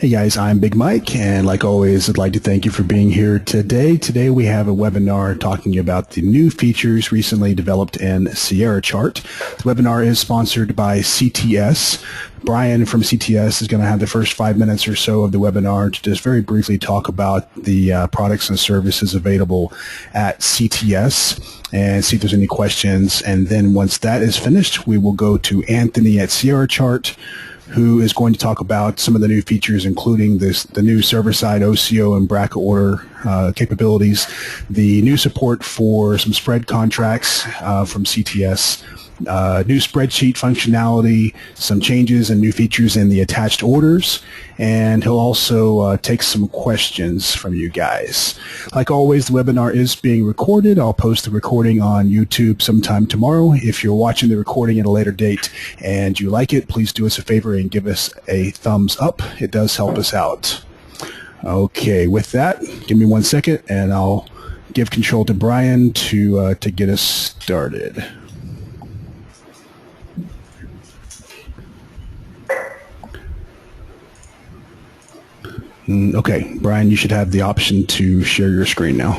Hey guys, I'm Big Mike, and like always, I'd like to thank you for being here today. Today we have a webinar talking about the new features recently developed in Sierra Chart. The webinar is sponsored by CTS. Brian from CTS is going to have the first 5 minutes or so of the webinar to just very briefly talk about the products and services available at CTS and see if there's any questions. And then once that is finished, we will go to Anthony at Sierra Chart, who is going to talk about some of the new features, including the new server-side OCO and bracket order capabilities, the new support for some spread contracts from CTS, new spreadsheet functionality, some changes and new features in the attached orders, and he'll also take some questions from you guys. Like always, the webinar is being recorded. I'll post the recording on YouTube sometime tomorrow. If you're watching the recording at a later date and you like it, please do us a favor and give us a thumbs up. It does help us out. Okay, with that, give me 1 second and I'll give control to Brian to get us started. Okay, Brian, you should have the option to share your screen now.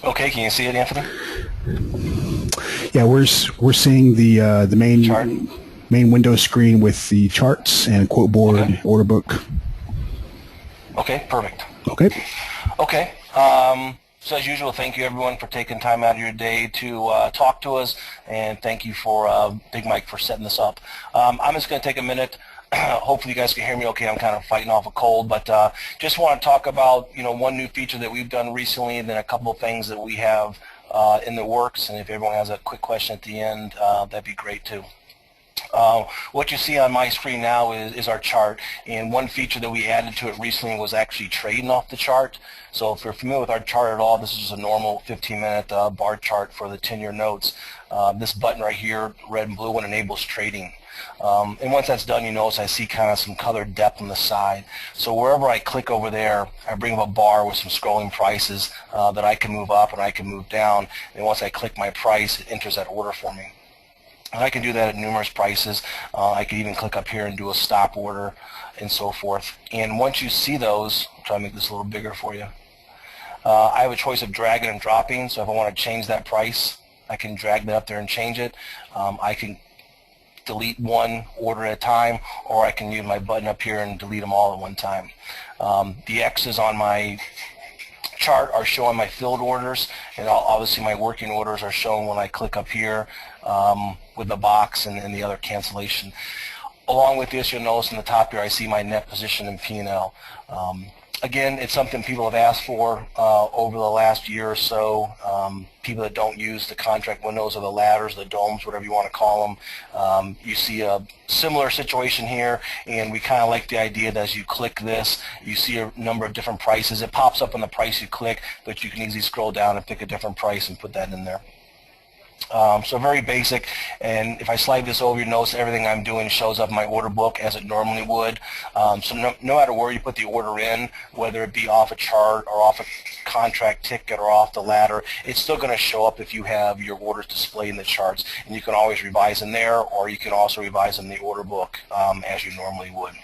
Okay, can you see it, Anthony? Yeah, we're seeing the main window screen with the charts and quote board, okay. Order book. Okay, perfect. Okay. Okay. So as usual, thank you everyone for taking time out of your day to talk to us, and thank you for Big Mike for setting this up. I'm just going to take a minute. Hopefully you guys can hear me okay. I'm kind of fighting off a cold, but just want to talk about one new feature that we've done recently, and then a couple of things that we have in the works. And if everyone has a quick question at the end, that'd be great too. What you see on my screen now is our chart, and one feature that we added to it recently was actually trading off the chart. So if you're familiar with our chart at all, this is just a normal 15-minute bar chart for the 10-year notes. This button right here, red and blue one, enables trading. And once that's done, you notice I see kind of some colored depth on the side. So wherever I click over there, I bring up a bar with some scrolling prices that I can move up and I can move down. And once I click my price, it enters that order for me. And I can do that at numerous prices. I could even click up here and do a stop order and so forth. And once you see those, I'll try to make this a little bigger for you. I have a choice of dragging and dropping. So if I want to change that price, I can drag that up there and change it. I can delete one order at a time, or I can use my button up here and delete them all at one time. The X's on my chart are showing my filled orders, and obviously my working orders are shown when I click up here with the box and the other cancellation. Along with this, you'll notice in the top here I see my net position in P&L. Again, it's something people have asked for over the last year or so. People that don't use the contract windows or the ladders, the domes, whatever you want to call them. You see a similar situation here, and we kind of like the idea that as you click this, you see a number of different prices. It pops up on the price you click, but you can easily scroll down and pick a different price and put that in there. So very basic, and if I slide this over, you notice everything I'm doing shows up in my order book as it normally would. So no matter where you put the order in, whether it be off a chart or off a contract ticket or off the ladder, it's still going to show up if you have your orders displayed in the charts, and you can always revise in there, or you can also revise in the order book as you normally would.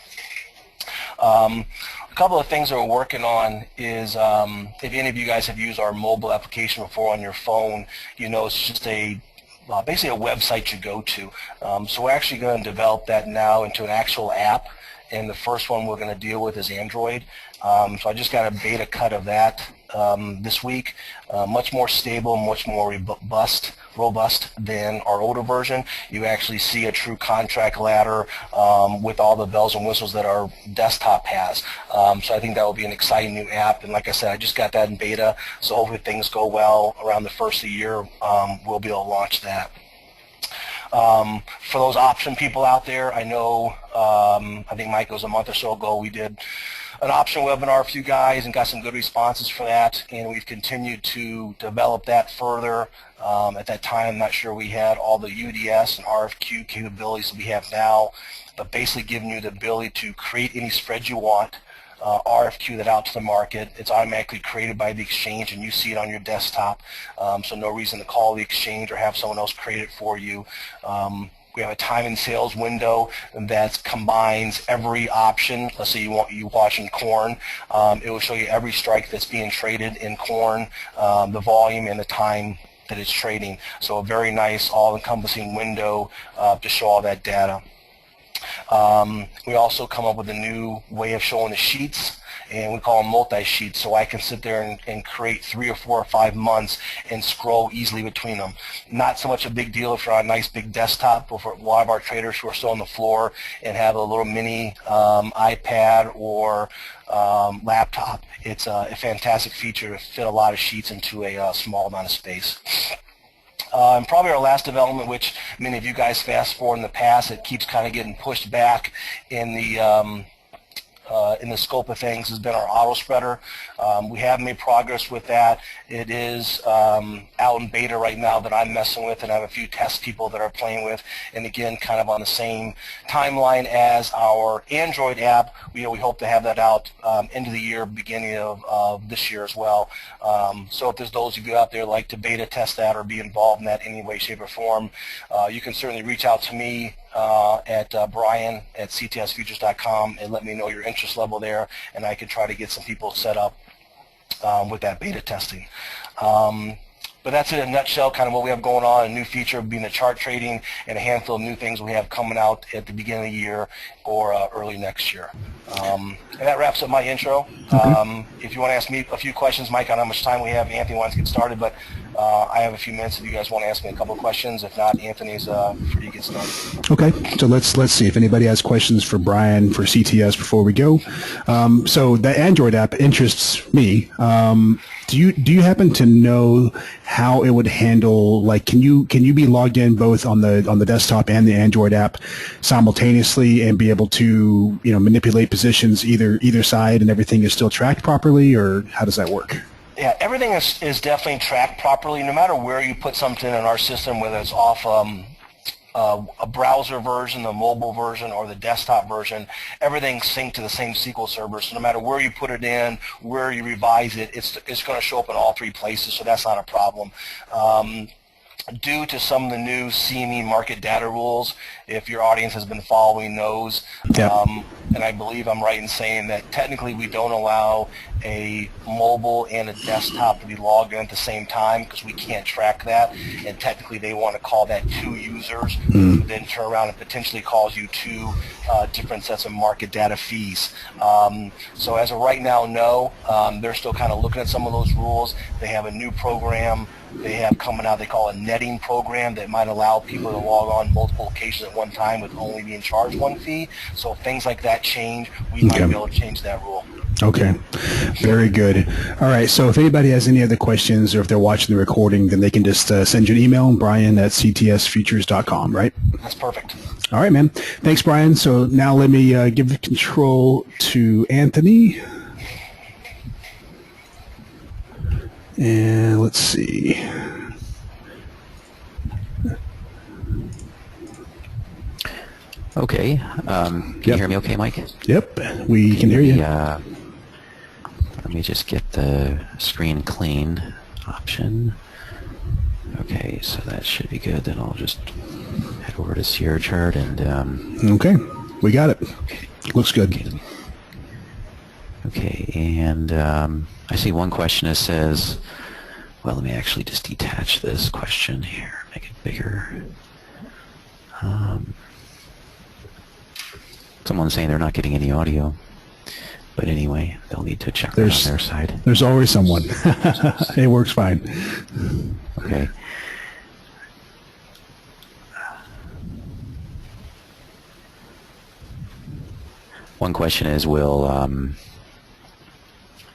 A couple of things that we're working on is if any of you guys have used our mobile application before on your phone, you know it's just basically a website you go to. So we're actually going to develop that now into an actual app, and the first one we're going to deal with is Android. So I just got a beta cut of that this week. Much more stable, much more robust than our older version. You actually see a true contract ladder with all the bells and whistles that our desktop has. So I think that will be an exciting new app, and like I said, I just got that in beta, so hopefully if things go well around the first of the year, we'll be able to launch that. For those option people out there, I know I think Mike, it was a month or so ago, we did an option webinar for you guys and got some good responses for that, and we've continued to develop that further. At that time, I'm not sure we had all the UDS and RFQ capabilities that we have now, but basically giving you the ability to create any spread you want, RFQ that out to the market. It's automatically created by the exchange, and you see it on your desktop, so no reason to call the exchange or have someone else create it for you. We have a time and sales window that combines every option. Let's say you watching corn. It will show you every strike that's being traded in corn, the volume and the time that it's trading. So a very nice all-encompassing window to show all that data. We also come up with a new way of showing the sheets, and we call them multi-sheets, so I can sit there and create 3 or 4 or 5 months and scroll easily between them. Not so much a big deal if you're on a nice big desktop, but for a lot of our traders who are still on the floor and have a little mini iPad or laptop, it's a fantastic feature to fit a lot of sheets into a small amount of space. And probably our last development, which many of you guys fast forward in the past, it keeps kind of getting pushed back in the scope of things, has been our auto spreader. We have made progress with that. It is out in beta right now that I'm messing with, and I have a few test people that are playing with. And again, kind of on the same timeline as our Android app, we hope to have that out end of the year, beginning of this year as well. So if there's those of you out there like to beta test that or be involved in that in any way, shape, or form, you can certainly reach out to me at Brian at ctsfutures.com and let me know your interest level there, and I can try to get some people set up with that beta testing. But that's it in a nutshell, kind of what we have going on. A new feature being the chart trading, and a handful of new things we have coming out at the beginning of the year or early next year. And that wraps up my intro. If you want to ask me a few questions, Mike, I don't know how much time we have. Anthony wants to get started, but I have a few minutes if you guys want to ask me a couple of questions. If not, Anthony's free to get started. Okay, so let's see if anybody has questions for Brian for CTS before we go. So the Android app interests me. Do you happen to know how it would handle, like, can you be logged in both on the desktop and the Android app simultaneously and be able to manipulate positions either side, and everything is still tracked properly, or how does that work? Yeah, everything is definitely tracked properly, no matter where you put something in our system, whether it's off a browser version, the mobile version, or the desktop version. Everything's synced to the same SQL server, so no matter where you put it in, where you revise it, it's going to show up in all 3 places, so that's not a problem. Due to some of the new CME market data rules, if your audience has been following those, and I believe I'm right in saying that technically we don't allow a mobile and a desktop to be logged in at the same time, because we can't track that, and technically they want to call that 2 users, who then turn around and potentially calls you 2 different sets of market data fees. So as of right now, no. They're still kind of looking at some of those rules. They have a new program they have coming out, they call a netting program, that might allow people to log on multiple occasions at one time with only being charged 1 fee. So if things like that change, we might be able to change that rule. Okay, very good. All right, so if anybody has any other questions, or if they're watching the recording, then they can just send you an email, Brian at ctsfutures.com, right? That's perfect. All right, man. Thanks, Brian. So now let me give the control to Anthony. And let's see. Okay. Can you hear me okay, Mike? Yep, we can hear you. Let me just get the screen clean option. Okay, so that should be good. Then I'll just head over to Sierra chart and... okay, we got it. Okay. Looks good. Okay, and I see one question that says, well, let me actually just detach this question here, make it bigger. Someone's saying they're not getting any audio, but anyway, they'll need to check that on their side. There's always someone. It works fine. Okay. One question is, will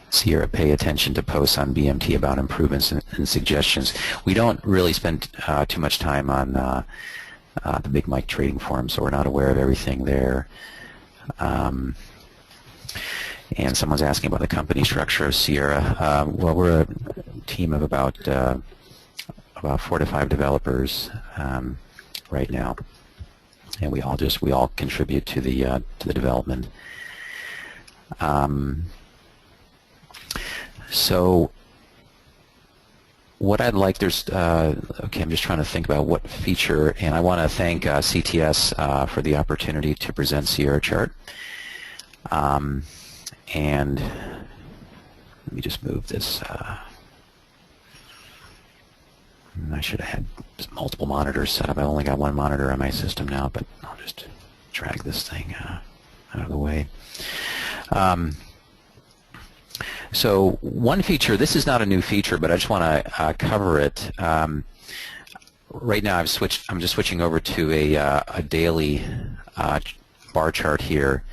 Sierra pay attention to posts on BMT about improvements and suggestions? We don't really spend too much time on the Big Mike trading forum, so we're not aware of everything there. And someone's asking about the company structure of Sierra. Well, we're a team of about 4 to 5 developers right now, and we all contribute to the development. So what I'd like, okay, I'm just trying to think about what feature, and I want to thank CTS for the opportunity to present Sierra Chart. And let me just move this. I should have had multiple monitors set up. I only got one monitor on my system now, but I'll just drag this thing out of the way. So one feature, this is not a new feature, but I just want to cover it. Right now I'm just switching over to a daily bar chart here,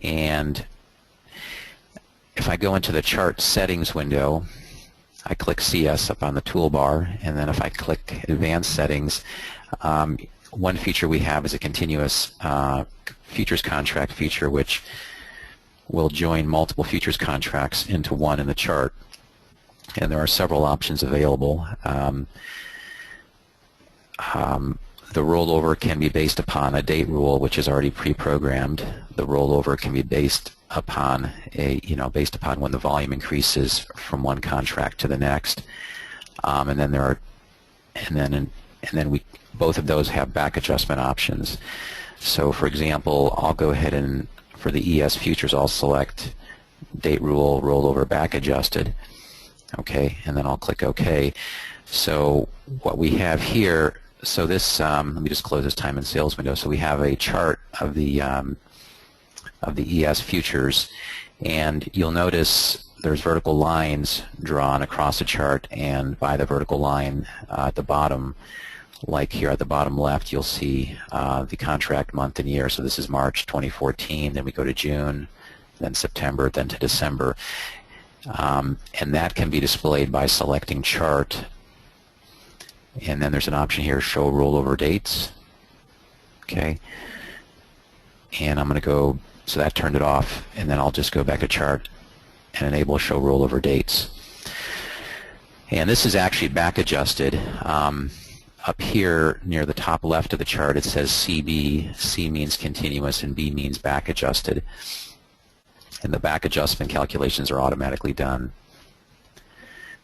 and if I go into the chart settings window, I click CS up on the toolbar, and then if I click advanced settings, one feature we have is a continuous futures contract feature, which will join multiple futures contracts into one in the chart. And there are several options available. The rollover can be based upon a date rule, which is already pre-programmed. The rollover can be based upon based upon when the volume increases from one contract to the next. And then both of those have back adjustment options. So, for example, I'll go ahead and for the ES futures, I'll select date rule, rollover, back adjusted. Okay, and then I'll click OK. So what we have here, so this, let me just close this time and sales window. So we have a chart of the ES futures, and you'll notice there's vertical lines drawn across the chart, and by the vertical line at the bottom, like here at the bottom left, you'll see the contract month and year. So this is March 2014, then we go to June, then September, then to December. And that can be displayed by selecting chart. And then there's an option here, show rollover dates. Okay. And I'm going to go, so that turned it off, and then I'll just go back to chart and enable show rollover dates. And this is actually back adjusted. Up here near the top left of the chart, it says CB. C means continuous and B means back adjusted. And the back adjustment calculations are automatically done.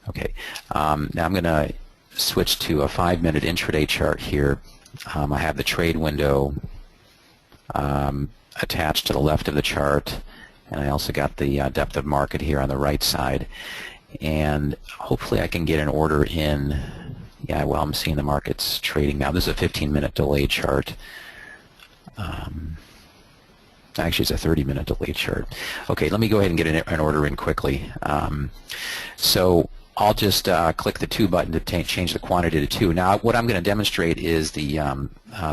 Okay, now I'm going to switch to a 5-minute intraday chart here. I have the trade window attached to the left of the chart, and I also got the depth of market here on the right side. And hopefully I can get an order in. Yeah, well, I'm seeing the markets trading now. This is a 15-minute delay chart. Actually, it's a 30-minute delay chart. Okay, let me go ahead and get an order in quickly. So I'll just click the 2 button to change the quantity to 2. Now, what I'm going to demonstrate is the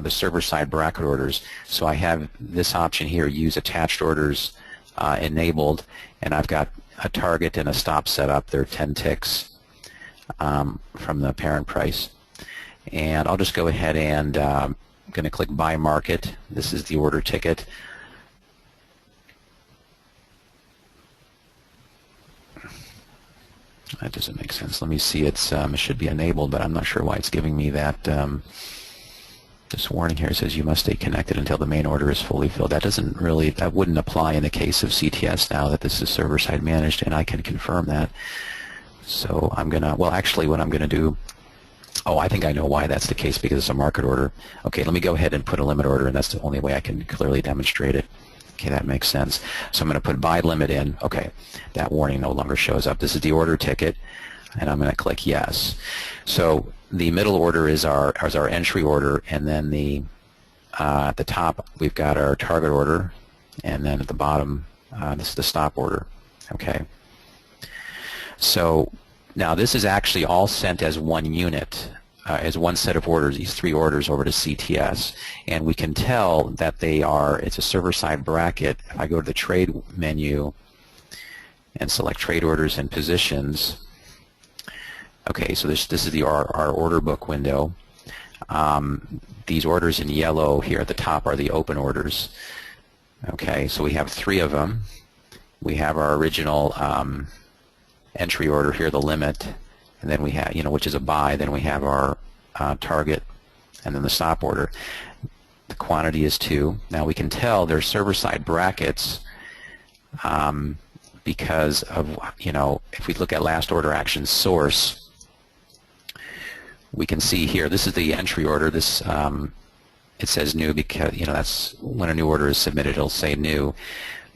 server-side bracket orders. So I have this option here, use attached orders enabled, and I've got a target and a stop set up. They're 10 ticks. From the parent price, and I'll just go ahead and I'm going to click buy market. This is the order ticket. That doesn't make sense. Let me see. It should be enabled, but I'm not sure why it's giving me that. This warning here says you must stay connected until the main order is fully filled. That wouldn't apply in the case of CTS now that this is server-side managed, and I can confirm that. So I'm going to, well, actually what I'm going to do, I think I know why that's the case, because it's a market order. Okay, let me go ahead and put a limit order, and that's the only way I can clearly demonstrate it. Okay, that makes sense. So I'm going to put buy limit in. Okay, that warning no longer shows up. This is the order ticket, and I'm going to click yes. So the middle order is our entry order, and then at the top we've got our target order, and then at the bottom this is the stop order. Okay. So now this is actually all sent as one unit, as one set of orders, these 3 orders over to CTS, and we can tell that it's a server-side bracket. If I go to the trade menu and select trade orders and positions, okay, so this is our order book window. These orders in yellow here at the top are the open orders. Okay, so we have 3 of them. We have our original entry order here, the limit, and then we have, which is a buy, then we have our target, and then the stop order. The quantity is 2. Now we can tell they're server-side brackets because of, if we look at last order action source, we can see here, this is the entry order. This it says new because, you know, that's when a new order is submitted, it'll say new.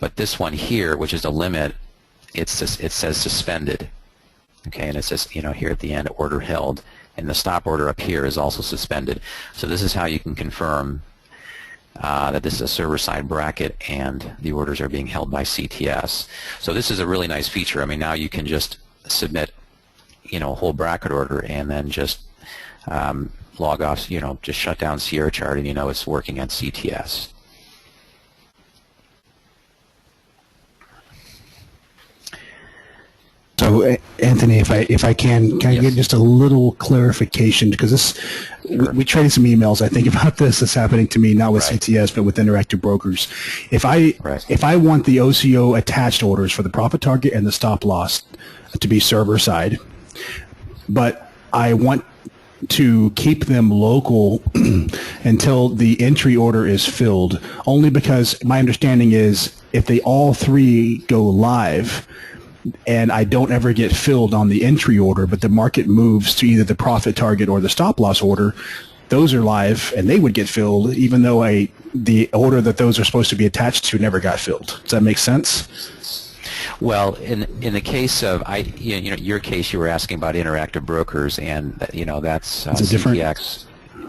But this one here, which is a limit, it says suspended. Okay, and it says, you know, here at the end, order held, and the stop order up here is also suspended. So this is how you can confirm that this is a server-side bracket and the orders are being held by CTS. So this is a really nice feature. I mean, now you can just submit, you know, a whole bracket order and then just log off, you know, just shut down Sierra Chart and you know it's working on CTS. So, Anthony, if I can I get just a little clarification, because this, Sure. we traded some emails, I think, about this. It's happening to me, not with Right. CTS, but with interactive brokers. If I Right. if I want the OCO attached orders for the profit target and the stop loss to be server side, but I want to keep them local until the entry order is filled, only because my understanding is if they all three go live, and I don't ever get filled on the entry order, but the market moves to either the profit target or the stop loss order, those are live and they would get filled, even though the order that those are supposed to be attached to never got filled. Does that make sense? Well, in the case of you know, your case, you were asking about interactive brokers, and you know that's It's a different-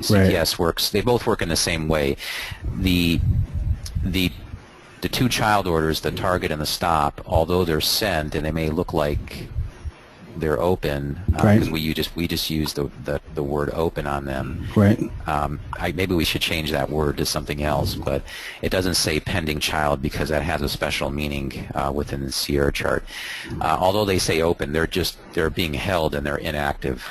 CTS works. They both work in the same way. The two child orders, the target and the stop, although they're sent and they may look like they're open, Right. because we just use the word open on them. Right. Maybe we should change that word to something else, but it doesn't say pending child because that has a special meaning within the Sierra Chart. Although they say open, they're being held and they're inactive.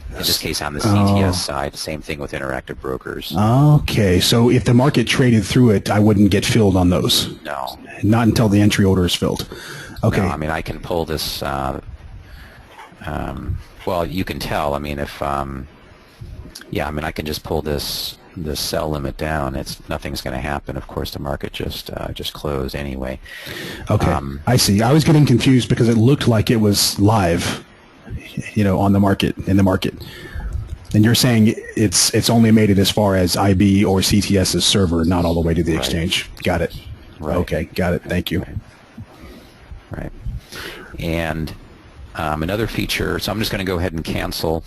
In this case, on the CTS side, same thing with interactive brokers. Okay, so if the market traded through it, I wouldn't get filled on those. No. Not until the entry order is filled. Okay. No, I mean, I can pull this. Well, you can tell. I mean, if yeah, I mean, I can just pull this sell limit down. Nothing's going to happen. Of course, the market just closed anyway. Okay, I see. I was getting confused because it looked like it was live, you know, on the market, in the market. And you're saying it's only made it as far as IB or CTS's server, not all the way to the exchange. Got it. Right. Okay, got it. Thank you. Right. And another feature, so I'm just going to go ahead and cancel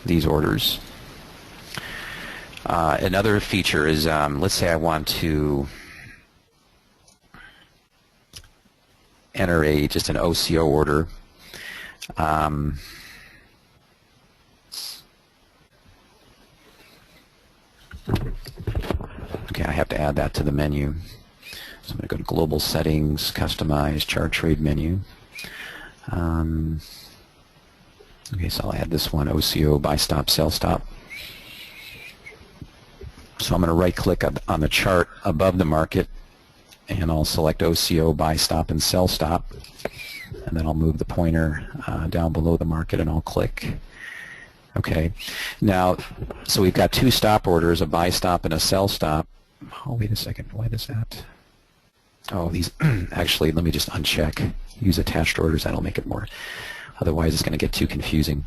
these orders. Another feature is, let's say I want to enter just an OCO order. Okay, I have to add that to the menu. So I'm going to go to Global Settings, Customize, Chart Trade menu. Okay, so I'll add this one, OCO, Buy Stop, Sell Stop. So I'm going to right-click on the chart above the market, and I'll select OCO, Buy Stop, and Sell Stop. And then I'll move the pointer down below the market, and I'll click. Okay, now, so we've got two stop orders, a buy stop and a sell stop. Oh, wait a second, why does that? Oh, these, actually, let me just uncheck. Use attached orders, that'll make it more. Otherwise, it's going to get too confusing.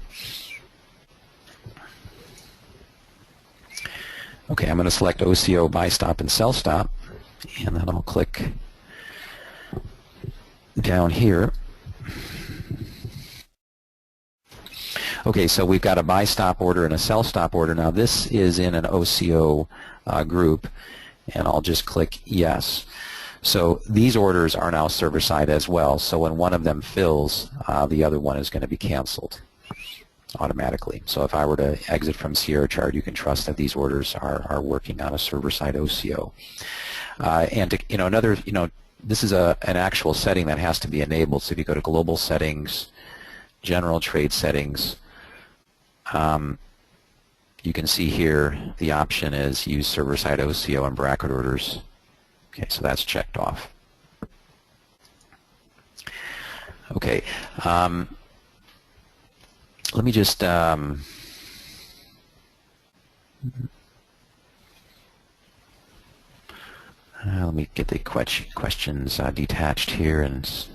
Okay, I'm going to select OCO, buy stop, and sell stop, and then I'll click down here. Okay, so we've got a buy stop order and a sell stop order. Now this is in an OCO group, and I'll just click yes. So these orders are now server side as well, so when one of them fills, the other one is going to be canceled automatically. So if I were to exit from Sierra Chart, you can trust that these orders are working on a server side OCO. And to, another, this is an actual setting that has to be enabled. So if you go to Global Settings, General Trade Settings, you can see here the option is use server-side OCO and bracket orders. Okay, so that's checked off. Okay, let me just let me get the questions detached here and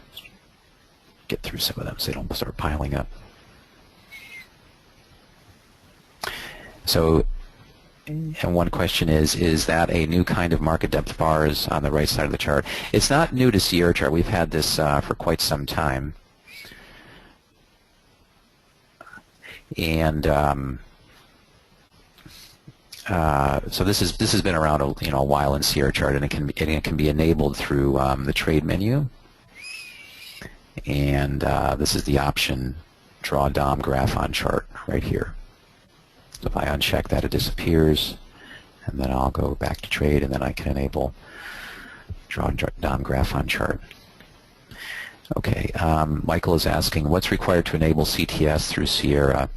get through some of them so they don't start piling up. So, and one question is that a new kind of market depth bars on the right side of the chart? It's not new to Sierra chart. We've had this for quite some time. And so this has been around a while in Sierra chart, and it can be enabled through the trade menu. And this is the option draw DOM graph on chart right here. So if I uncheck that, it disappears, and then I'll go back to trade, and then I can enable draw DOM graph on chart. Okay, Michael is asking, what's required to enable CTS through Sierra?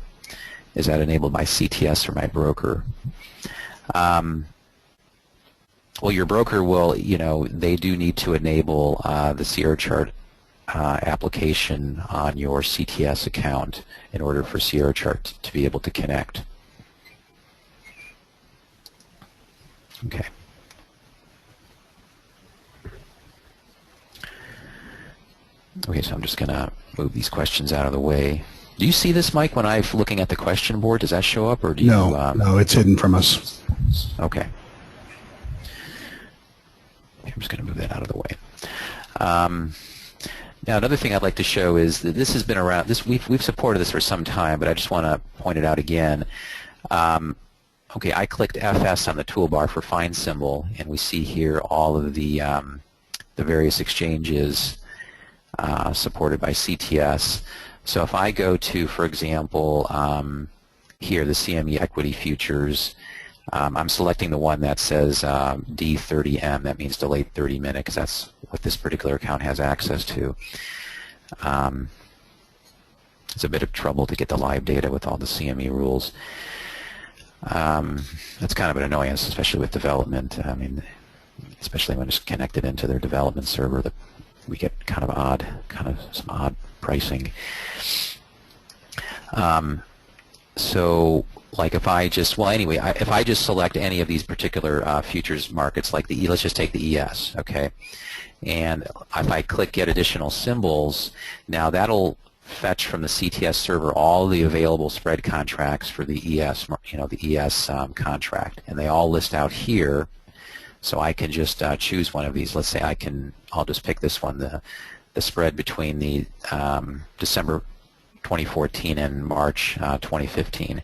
Is that enabled by CTS or my broker? Well, your broker will, they do need to enable the Sierra chart application on your CTS account in order for Sierra chart to be able to connect. Okay. Okay, so I'm just going to move these questions out of the way. Do you see this, Mike, when I'm looking at the question board? Does that show up, or do you? No, it's hidden from us. Okay. I'm just going to move that out of the way. Now, another thing I'd like to show is that this has been around. We've supported this for some time, but I just want to point it out again. Okay, I clicked FS on the toolbar for find symbol, and we see here all of the various exchanges supported by CTS. So if I go to, for example, here, the CME equity futures, I'm selecting the one that says D30M. That means delayed 30 minute, because that's what this particular account has access to. It's a bit of trouble to get the live data with all the CME rules. That's kind of an annoyance, especially with development. I mean, especially when it's connected into their development server, that we get some odd pricing. So, like if I just, if I just select any of these particular futures markets, like let's just take the ES, okay? And if I click Get Additional Symbols, now that'll fetch from the CTS server all the available spread contracts for the ES, the ES contract, and they all list out here. So I can just choose one of these. Let's say I'll just pick this one, the spread between the December 2014 and March 2015.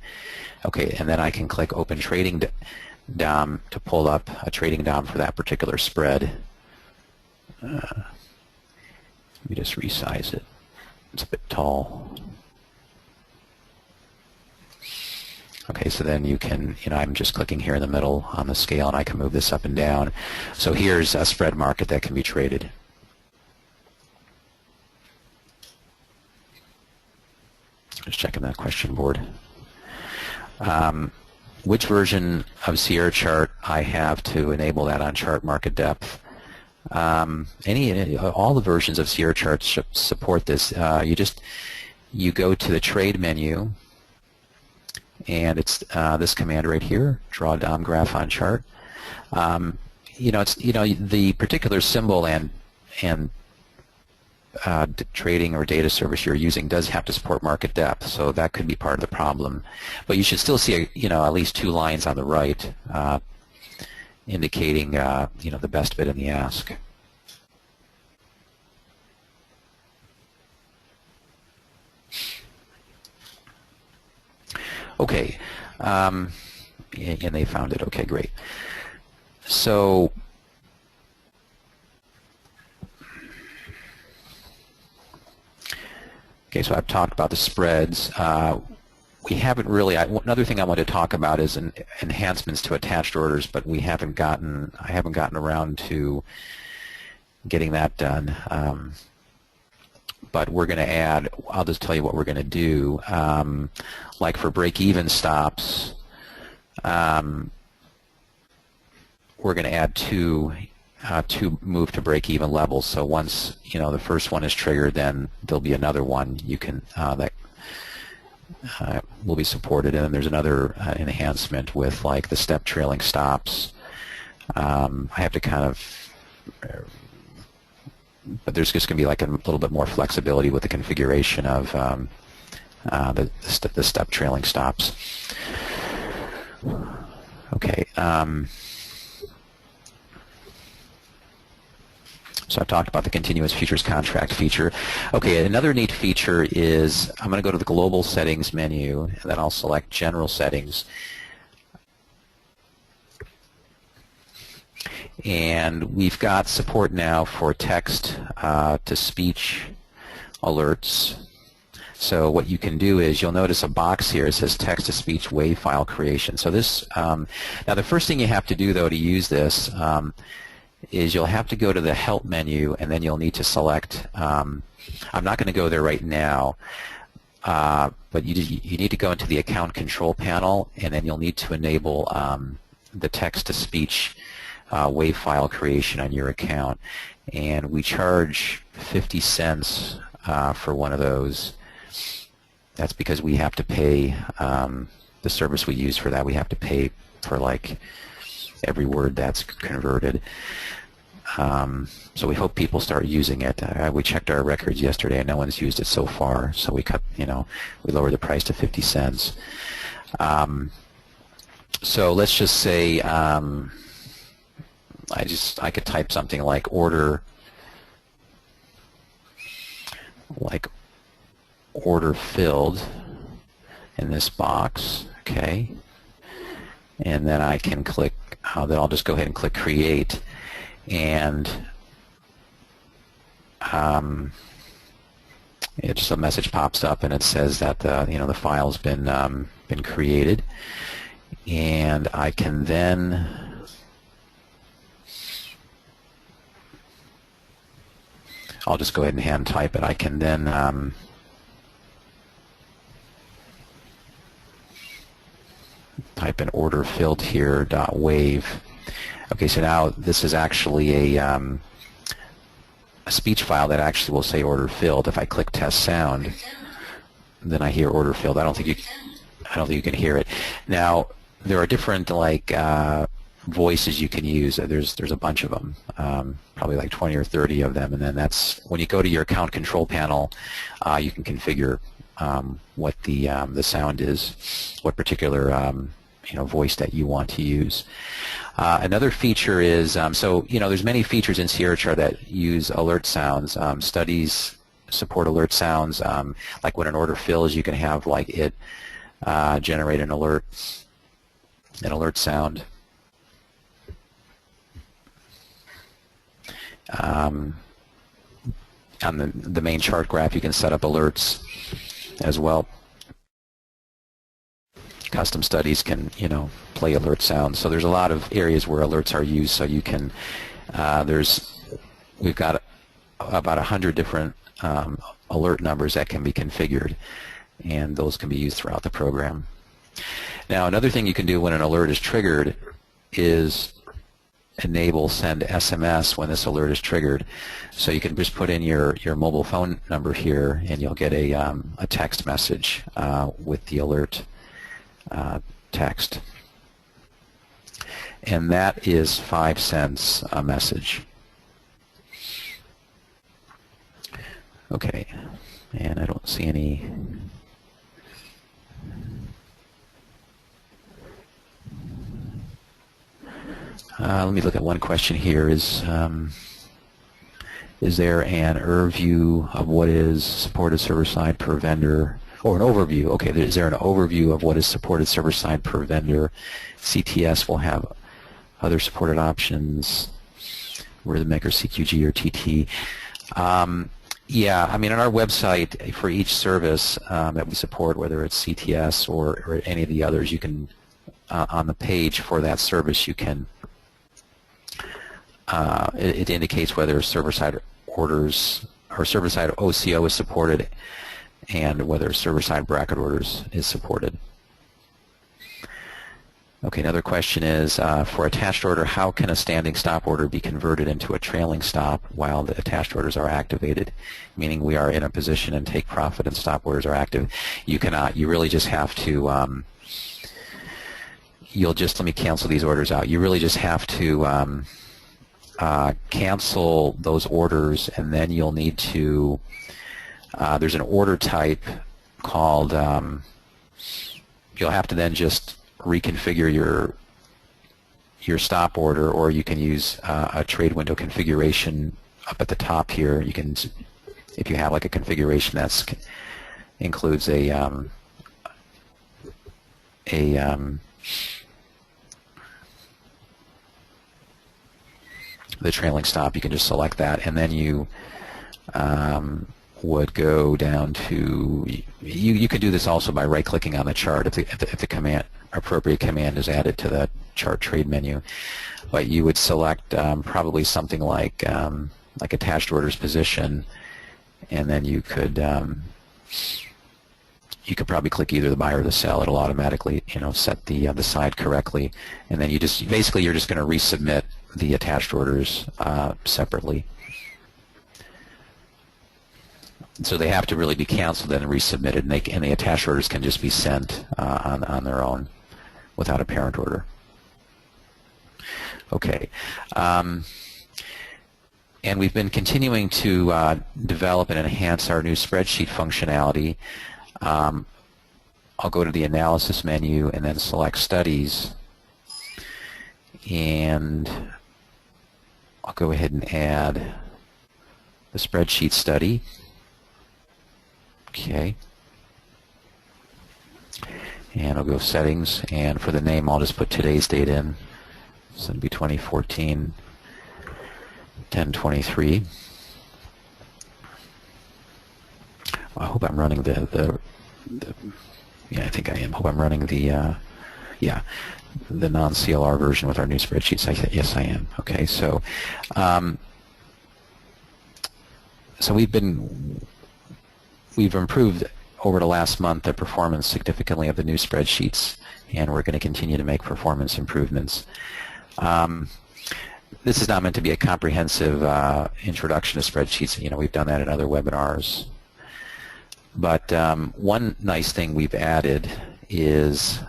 Okay, and then I can click Open Trading DOM to pull up a trading DOM for that particular spread. Let me just resize it. It's a bit tall. Okay, so then you can, I'm just clicking here in the middle on the scale, and I can move this up and down. So here's a spread market that can be traded. Just checking that question board. Which version of Sierra chart I have to enable that on chart market depth? All the versions of Sierra charts support this. You go to the trade menu, and it's this command right here, draw DOM graph on chart. The particular symbol and trading or data service you're using does have to support market depth, so that could be part of the problem. But you should still see at least two lines on the right indicating the best bid in the ask. Okay, and they found it. Okay, great. So so I've talked about the spreads. We haven't really. Another thing I want to talk about is enhancements to attached orders, but I haven't gotten around to getting that done. But we're going to add. I'll just tell you what we're going to do. Like for break-even stops, we're going to add two move to break-even levels. So once the first one is triggered, then there'll be another one you can that will be supported, and then there's another enhancement with like the step trailing stops. I have to kind of but there's just going to be like a little bit more flexibility with the configuration of the step trailing stops. Okay. So I've talked about the continuous futures contract feature. Okay, another neat feature is I'm going to go to the global settings menu, and then I'll select general settings. And we've got support now for text to speech alerts. So what you can do is you'll notice a box here that says text to speech WAV file creation. So this now the first thing you have to do though to use this is you'll have to go to the help menu, and then you'll need to select I'm not going to go there right now, but you need to go into the account control panel, and then you'll need to enable the text to speech WAV file creation on your account, and we charge 50 cents for one of those. That's because we have to pay the service we use for that. We have to pay for like every word that's converted. So we hope people start using it. We checked our records yesterday and no one's used it so far, so we we lowered the price to 50 cents. So let's just say I could type something like order filled in this box, okay, and then I can click, then I'll just go ahead and click create, and just a message pops up and it says that the file's been created, and I can then I'll just go ahead and hand type it. I can then type in order filled here .wave. Okay, so now this is actually a speech file that actually will say order filled. If I click test sound, then I hear order filled. I don't think you can hear it. Now there are different voices you can use. There's a bunch of them, probably like 20 or 30 of them, and then that's when you go to your account control panel, you can configure what the sound is, what particular voice that you want to use. Another feature is there's many features in Sierra Chart that use alert sounds. Studies support alert sounds, like when an order fills, you can have like it generate an alert sound. On the main chart graph, you can set up alerts as well. Custom studies can, play alert sounds. So there's a lot of areas where alerts are used. So you can, we've got about 100 different alert numbers that can be configured, and those can be used throughout the program. Now, another thing you can do when an alert is triggered is enable send SMS when this alert is triggered. So you can just put in your mobile phone number here, and you'll get a text message with the alert text, and that is 5 cents a message. Okay, and I don't see any. Let me look at one question here. Is there an overview of what is supported server-side per vendor? Or an overview. Okay, is there an overview of what is supported server-side per vendor? CTS will have other supported options. Where the maker CQG or TT. Yeah, I mean, on our website for each service that we support, whether it's CTS or any of the others, you can on the page for that service you can it indicates whether server-side orders or server-side OCO is supported, and whether server-side bracket orders is supported. Okay, another question is, for attached order, how can a standing stop order be converted into a trailing stop while the attached orders are activated? Meaning we are in a position and take profit and stop orders are active. You cannot. You really just have to, let me cancel these orders out. You really just have to cancel those orders, and then you'll need to, there's an order type called, you'll have to then just reconfigure your stop order, or you can use a trade window configuration up at the top here. You can, if you have like a configuration that's includes the trailing stop, you can just select that, and then you would go down to, you can do this also by right-clicking on the chart if the command, appropriate command is added to the chart trade menu. But you would select probably something like attached orders position, and then you could probably click either the buy or the sell. It'll automatically, set the side correctly, and then you just basically you're just going to resubmit the attached orders separately. So they have to really be canceled and resubmitted, and the attached orders can just be sent on their own without a parent order. Okay. And we've been continuing to develop and enhance our new spreadsheet functionality. I'll go to the analysis menu and then select studies, and I'll go ahead and add the spreadsheet study. Okay. And I'll go settings, and for the name I'll just put today's date in. So it'll be 2014 10/23. I hope I'm running the yeah, I think I am. Hope I'm running the the non-CLR version with our new spreadsheets. Yes, I am. Okay, so so we've improved over the last month the performance significantly of the new spreadsheets, and we're going to continue to make performance improvements. This is not meant to be a comprehensive introduction to spreadsheets. We've done that in other webinars. But one nice thing we've added is,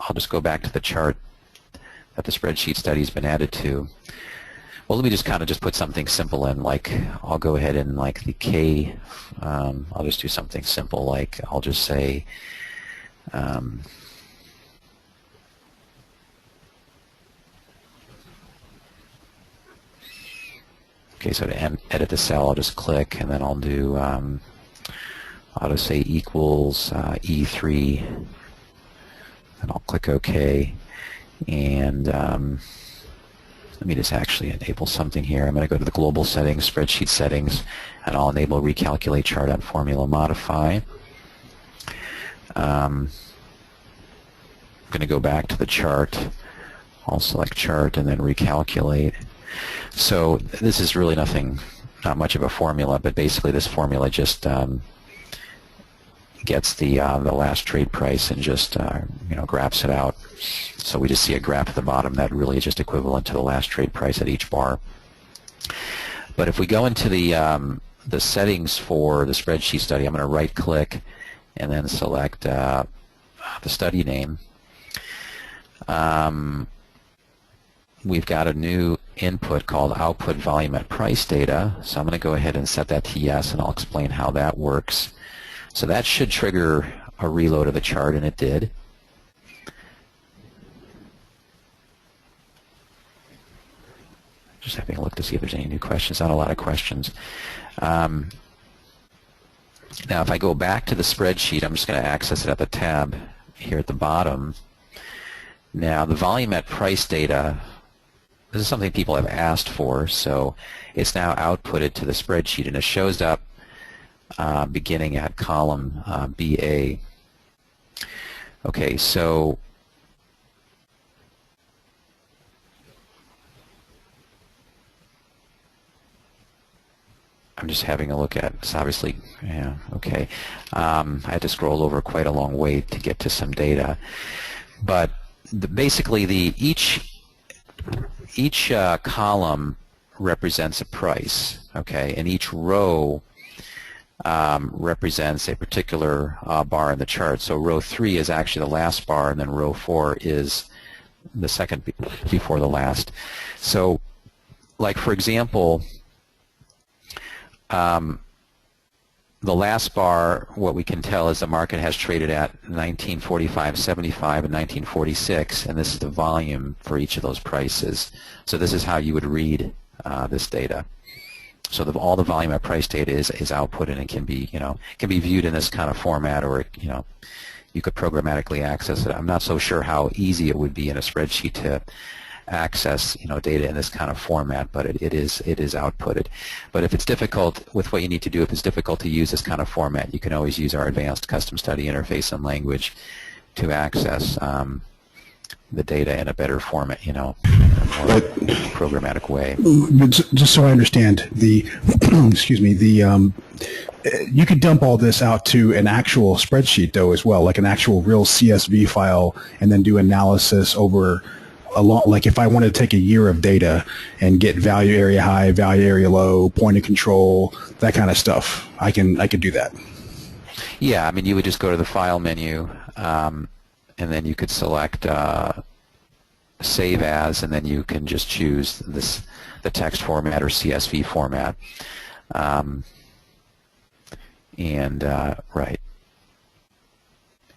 I'll just go back to the chart that the spreadsheet study has been added to. Well, let me just kind of just put something simple in, like I'll go ahead and like the K, I'll just do something simple, like I'll just say okay, so to edit the cell, I'll just click, and then I'll do I'll just say equals E3, and I'll click OK, and let me just actually enable something here. I'm going to go to the global settings, spreadsheet settings, and I'll enable recalculate chart on formula modify. I'm going to go back to the chart. I'll select chart and then recalculate. So this is really not much of a formula, but basically this formula just gets the last trade price and just graphs it out. So we just see a graph at the bottom that really is just equivalent to the last trade price at each bar. But if we go into the settings for the spreadsheet study, I'm going to right click and then select the study name. We've got a new input called output volume at price data, so I'm going to go ahead and set that to yes, and I'll explain how that works. So that should trigger a reload of the chart, and it did. Just having a look to see if there's any new questions. Not a lot of questions. Now if I go back to the spreadsheet, I'm just going to access it at the tab here at the bottom. Now the volume at price data, this is something people have asked for, so it's now outputted to the spreadsheet, and it shows up beginning at column BA. Okay, so I'm just having a look at, it's obviously, yeah, okay. I had to scroll over quite a long way to get to some data. But basically each column represents a price, okay, and each row represents a particular bar in the chart. So row 3 is actually the last bar, and then row 4 is the second before the last. So like for example, the last bar, what we can tell is the market has traded at 1945.75 and 1946, and this is the volume for each of those prices. So this is how you would read this data. So all the volume at price data is outputted and can be, can be viewed in this kind of format, or you could programmatically access it. I'm not so sure how easy it would be in a spreadsheet to access data in this kind of format, but it is outputted. But if it's difficult with what you need to do, if it's difficult to use this kind of format, you can always use our advanced custom study interface and language to access the data in a better format, in a more programmatic way. Just so I understand, the excuse me, the you could dump all this out to an actual spreadsheet though as well, like an actual real CSV file, and then do analysis over like if I wanted to take a year of data and get value area high, value area low, point of control, that kind of stuff, I could do that. Yeah, I mean, you would just go to the file menu, and then you could select save as, and then you can just choose the text format or CSV format, right.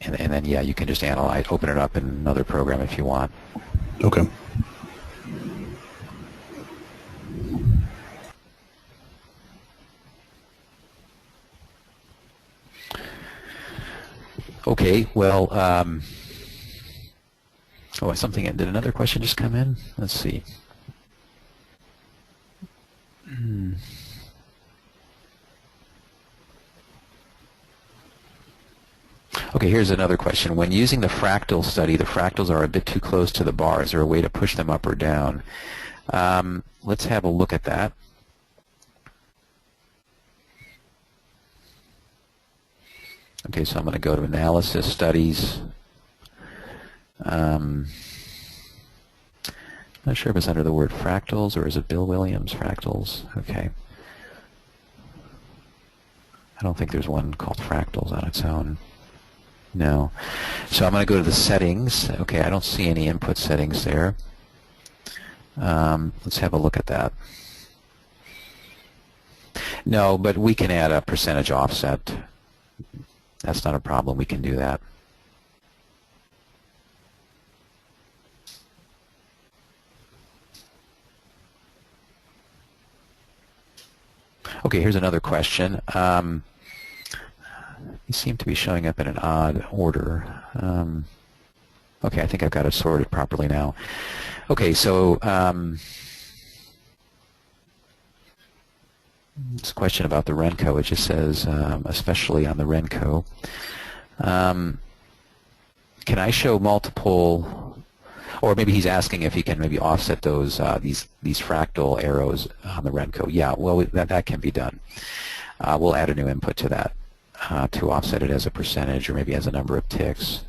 And then, yeah, you can just analyze, open it up in another program if you want. Okay. Okay, well, did another question just come in? Let's see. Okay, here's another question. When using the fractal study, the fractals are a bit too close to the bar. Is there a way to push them up or down? Let's have a look at that. Okay, so I'm going to go to Analysis, Studies. Not sure if it's under the word fractals, or is it Bill Williams fractals? Okay. I don't think there's one called fractals on its own. No. So I'm going to go to the settings. Okay, I don't see any input settings there. Let's have a look at that. No, but we can add a percentage offset. That's not a problem. We can do that. Okay, here's another question. These seem to be showing up in an odd order. Okay, I think I've got it sorted properly now. Okay, so this question about the Renko, it just says, especially on the Renko, can I show multiple, or maybe he's asking if he can maybe offset those these fractal arrows on the Renko. Yeah, well, that can be done. We'll add a new input to that to offset it as a percentage or maybe as a number of ticks.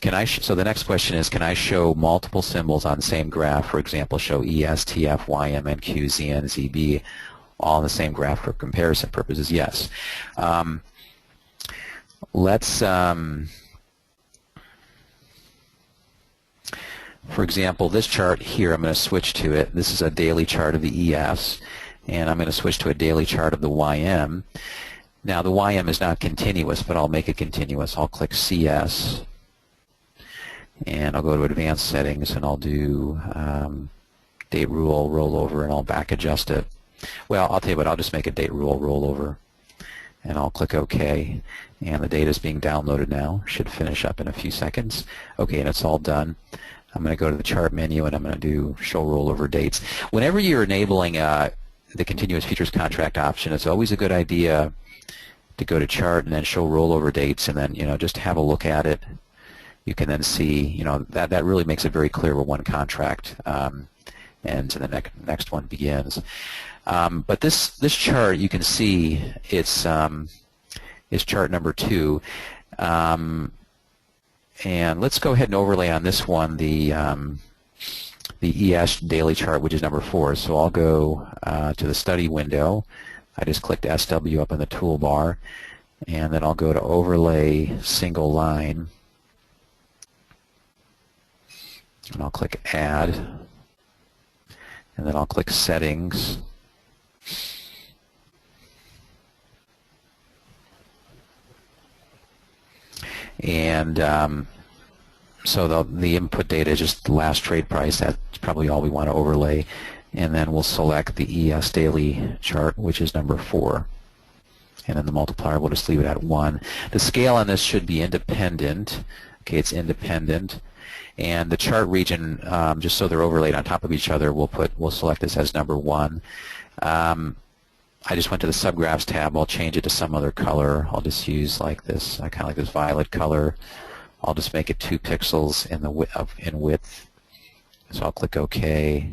So the next question is, can I show multiple symbols on the same graph? For example, show ES, TF, YM, NQ, ZN, ZB, all in the same graph for comparison purposes? Yes. Let's, for example, this chart here, I'm going to switch to it. This is a daily chart of the ES, and I'm going to switch to a daily chart of the YM. Now, the YM is not continuous, but I'll make it continuous. I'll click CS, and I'll go to Advanced Settings, and I'll do Date Rule Rollover, and I'll back adjust it. Well, I'll tell you what, I'll just make a Date Rule Rollover, and I'll click OK, and the data is being downloaded now. Should finish up in a few seconds. Okay, and it's all done. I'm going to go to the Chart menu, and I'm going to do Show Rollover Dates. Whenever you're enabling the Continuous Futures Contract option, it's always a good idea to go to Chart and then Show Rollover Dates, and then just have a look at it. You can then see that really makes it very clear where one contract ends and the next one begins. But this chart, you can see it's chart number 2, and let's go ahead and overlay on this one the ES daily chart, which is number 4. So I'll go to the study window. I just clicked SW up in the toolbar, and then I'll go to Overlay Single Line, and I'll click Add, and then I'll click Settings. And so the input data is just the last trade price. That's probably all we want to overlay. And then we'll select the ES daily chart, which is number 4. And then the multiplier, we'll just leave it at 1. The scale on this should be independent. Okay, it's independent. And the chart region, just so they're overlaid on top of each other, we'll select this as number 1. I just went to the subgraphs tab. I'll change it to some other color. I'll just use like this, kind of like this violet color. I'll just make it 2 pixels in width. So I'll click OK.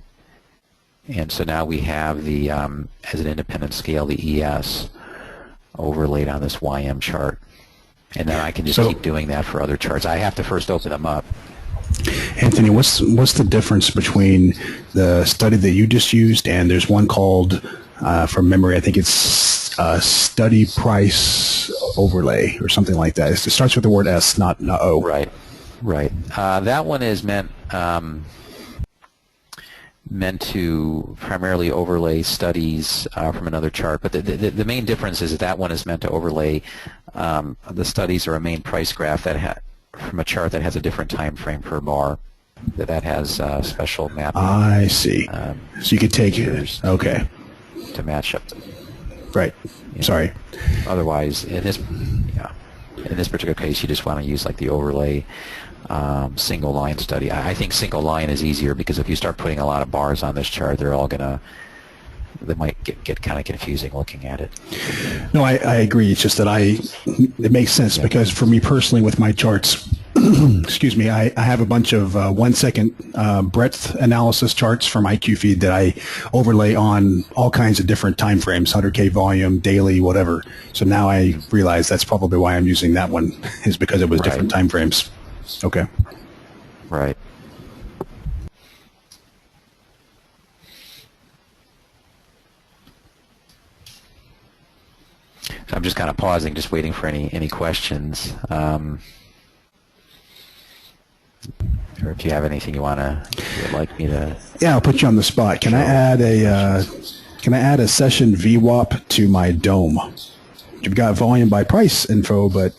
And so now we have the, as an independent scale, the ES overlaid on this YM chart. And then I can just keep doing that for other charts. I have to first open them up. Anthony, what's the difference between the study that you just used and there's one called, from memory, I think it's study price overlay or something like that. It starts with the word S, not O. Right, right. That one is meant to primarily overlay studies from another chart, but the main difference is that one is meant to overlay the studies or a main price graph that from a chart that has a different time frame per bar. That has special mapping. I see. So you could take it. Okay. To match up. Right. Sorry. Otherwise, in this particular case, you just want to use like the overlay single line study. I think single line is easier because if you start putting a lot of bars on this chart, they might get kind of confusing looking at it. No, I agree. It's just that it makes sense because for me personally with my charts, excuse me, I have a bunch of 1 second breadth analysis charts from IQ Feed that I overlay on all kinds of different time frames, 100K volume, daily, whatever. So now I realize that's probably why I'm using that one is because it was different time frames. Okay. Right. So I'm just kind of pausing, just waiting for any questions. Or if you have anything you would like me to. Yeah, I'll put you on the spot. Can I add a session VWAP to my DOME? You've got volume by price info, but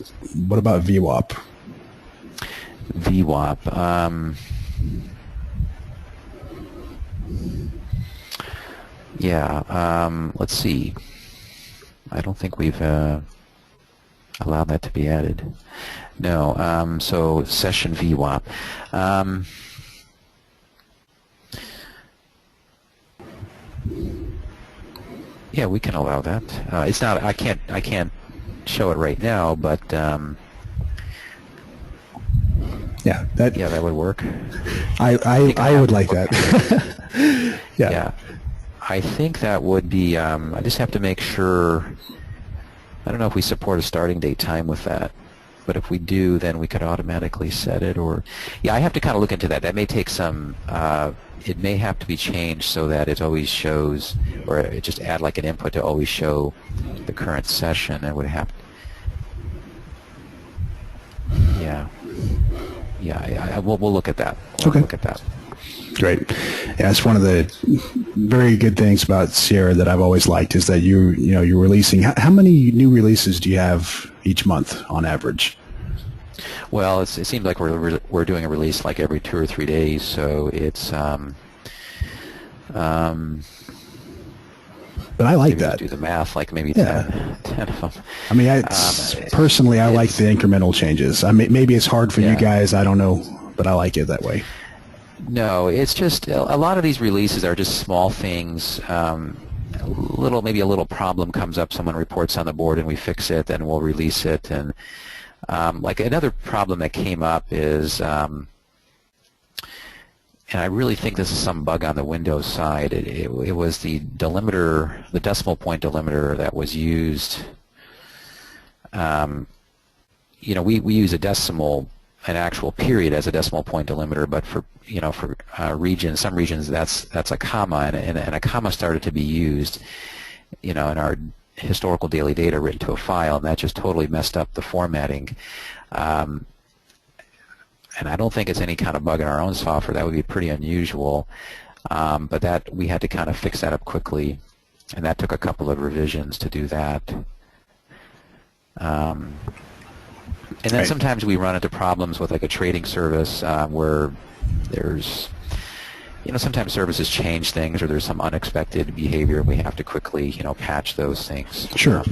what about VWAP? VWAP. Let's see. I don't think we've allowed that to be added. No. So session VWAP. Yeah, we can allow that. It's not. I can't show it right now, but yeah, that would work. I would like that. Yeah. I think that would be, I just have to make sure, I don't know if we support a starting date time with that, but if we do, then we could automatically set it, or, yeah, I have to kind of look into that. That may take some, it may have to be changed so that it always shows, or it just add like an input to always show the current session. It would have, we'll look at that. Okay. Look at that. Great. Yeah, it's one of the very good things about Sierra that I've always liked is that you're releasing. How many new releases do you have each month on average? Well, it seems like we're doing a release like every 2 or 3 days, so it's but I like that. Do the math, like maybe 10 of them. I mean, personally, I like the incremental changes. I mean, maybe it's hard for you guys. I don't know, but I like it that way. No, it's just a lot of these releases are just small things. Maybe a little problem comes up, someone reports on the board, and we fix it, and we'll release it. And like another problem that came up is, and I really think this is some bug on the Windows side. It was the delimiter, the decimal point delimiter that was used. We use a decimal, an actual period as a decimal point delimiter, but for regions, some regions that's a comma, and a comma started to be used, in our historical daily data written to a file, and that just totally messed up the formatting. And I don't think it's any kind of bug in our own software. That would be pretty unusual. But that we had to kind of fix that up quickly, and that took a couple of revisions to do that. And then sometimes we run into problems with like a trading service where there's, sometimes services change things or there's some unexpected behavior and we have to quickly, patch those things. Sure.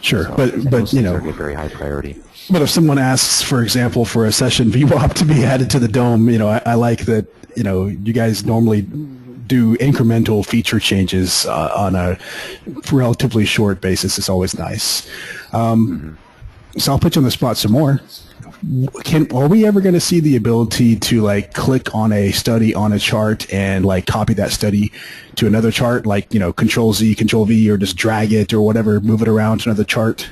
Sure, so but those things are very high priority. But if someone asks, for example, for a session VWAP to be added to the DOM, I like that, you guys normally do incremental feature changes on a relatively short basis. It's always nice. So I'll put you on the spot some more. Are we ever going to see the ability to like click on a study on a chart and like copy that study to another chart, like, Control Z, Control V, or just drag it or whatever, move it around to another chart?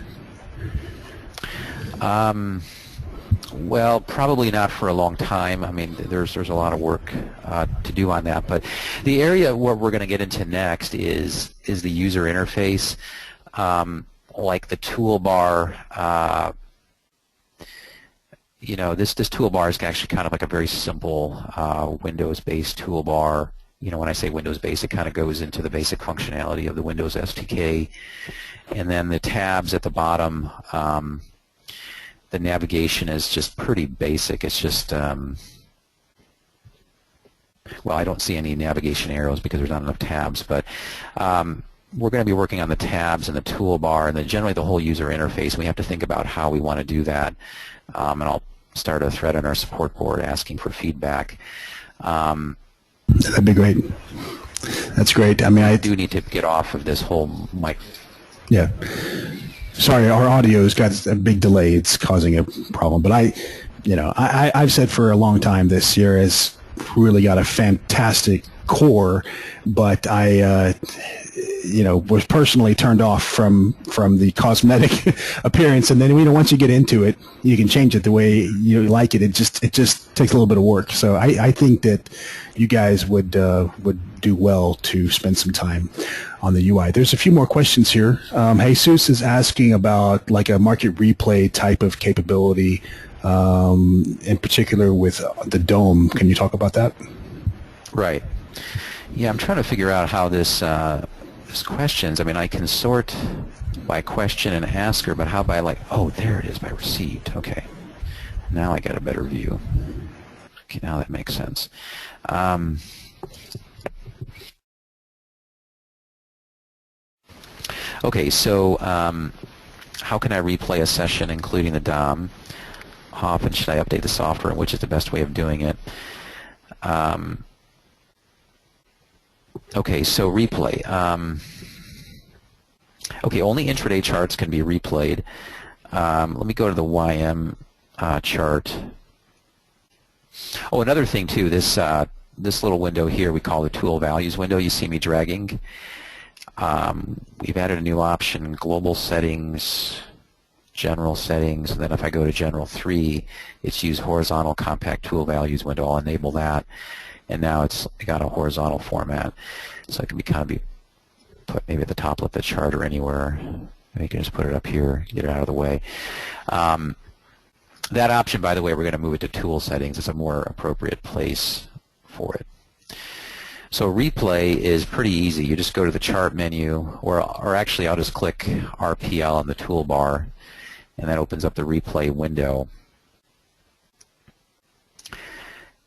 Well, probably not for a long time. I mean, there's a lot of work to do on that. But the area where we're going to get into next is the user interface, like the toolbar. This toolbar is actually kind of like a very simple Windows-based toolbar. When I say Windows-based, it kind of goes into the basic functionality of the Windows SDK. And then the tabs at the bottom, the navigation is just pretty basic. It's just, well, I don't see any navigation arrows because there's not enough tabs, but we're going to be working on the tabs and the toolbar and generally the whole user interface. We have to think about how we want to do that. And I'll start a thread on our support board asking for feedback. That'd be great. That's great. I mean, I do need to get off of this whole mic. Yeah. Sorry, our audio's got a big delay. It's causing a problem. But I've said for a long time this Sierra has really got a fantastic core, but I was personally turned off from the cosmetic appearance, and then once you get into it, you can change it the way you like it. It just takes a little bit of work. So I think that you guys would do well to spend some time on the UI. There's a few more questions here. Jesus is asking about like a market replay type of capability, in particular with the DOM. Can you talk about that? Right. Yeah, I'm trying to figure out how this questions. I mean, I can sort by question and asker, but how by there it is, by received. Okay. Now I get a better view. Okay, now that makes sense. Okay, so how can I replay a session including the DOM? How often should I update the software, and which is the best way of doing it? Okay, so replay. Okay, only intraday charts can be replayed. Let me go to the YM chart. Oh, another thing too, this little window here we call the tool values window. You see me dragging. We've added a new option, global settings, general settings, and then if I go to general 3, it's use horizontal compact tool values window. I'll enable that, and now it's got a horizontal format, so it can be put maybe at the top of the chart or anywhere. And you can just put it up here, get it out of the way. That option, by the way, we're going to move it to tool settings. It's a more appropriate place for it. So replay is pretty easy. You just go to the chart menu, or actually I'll just click RPL on the toolbar, and that opens up the replay window.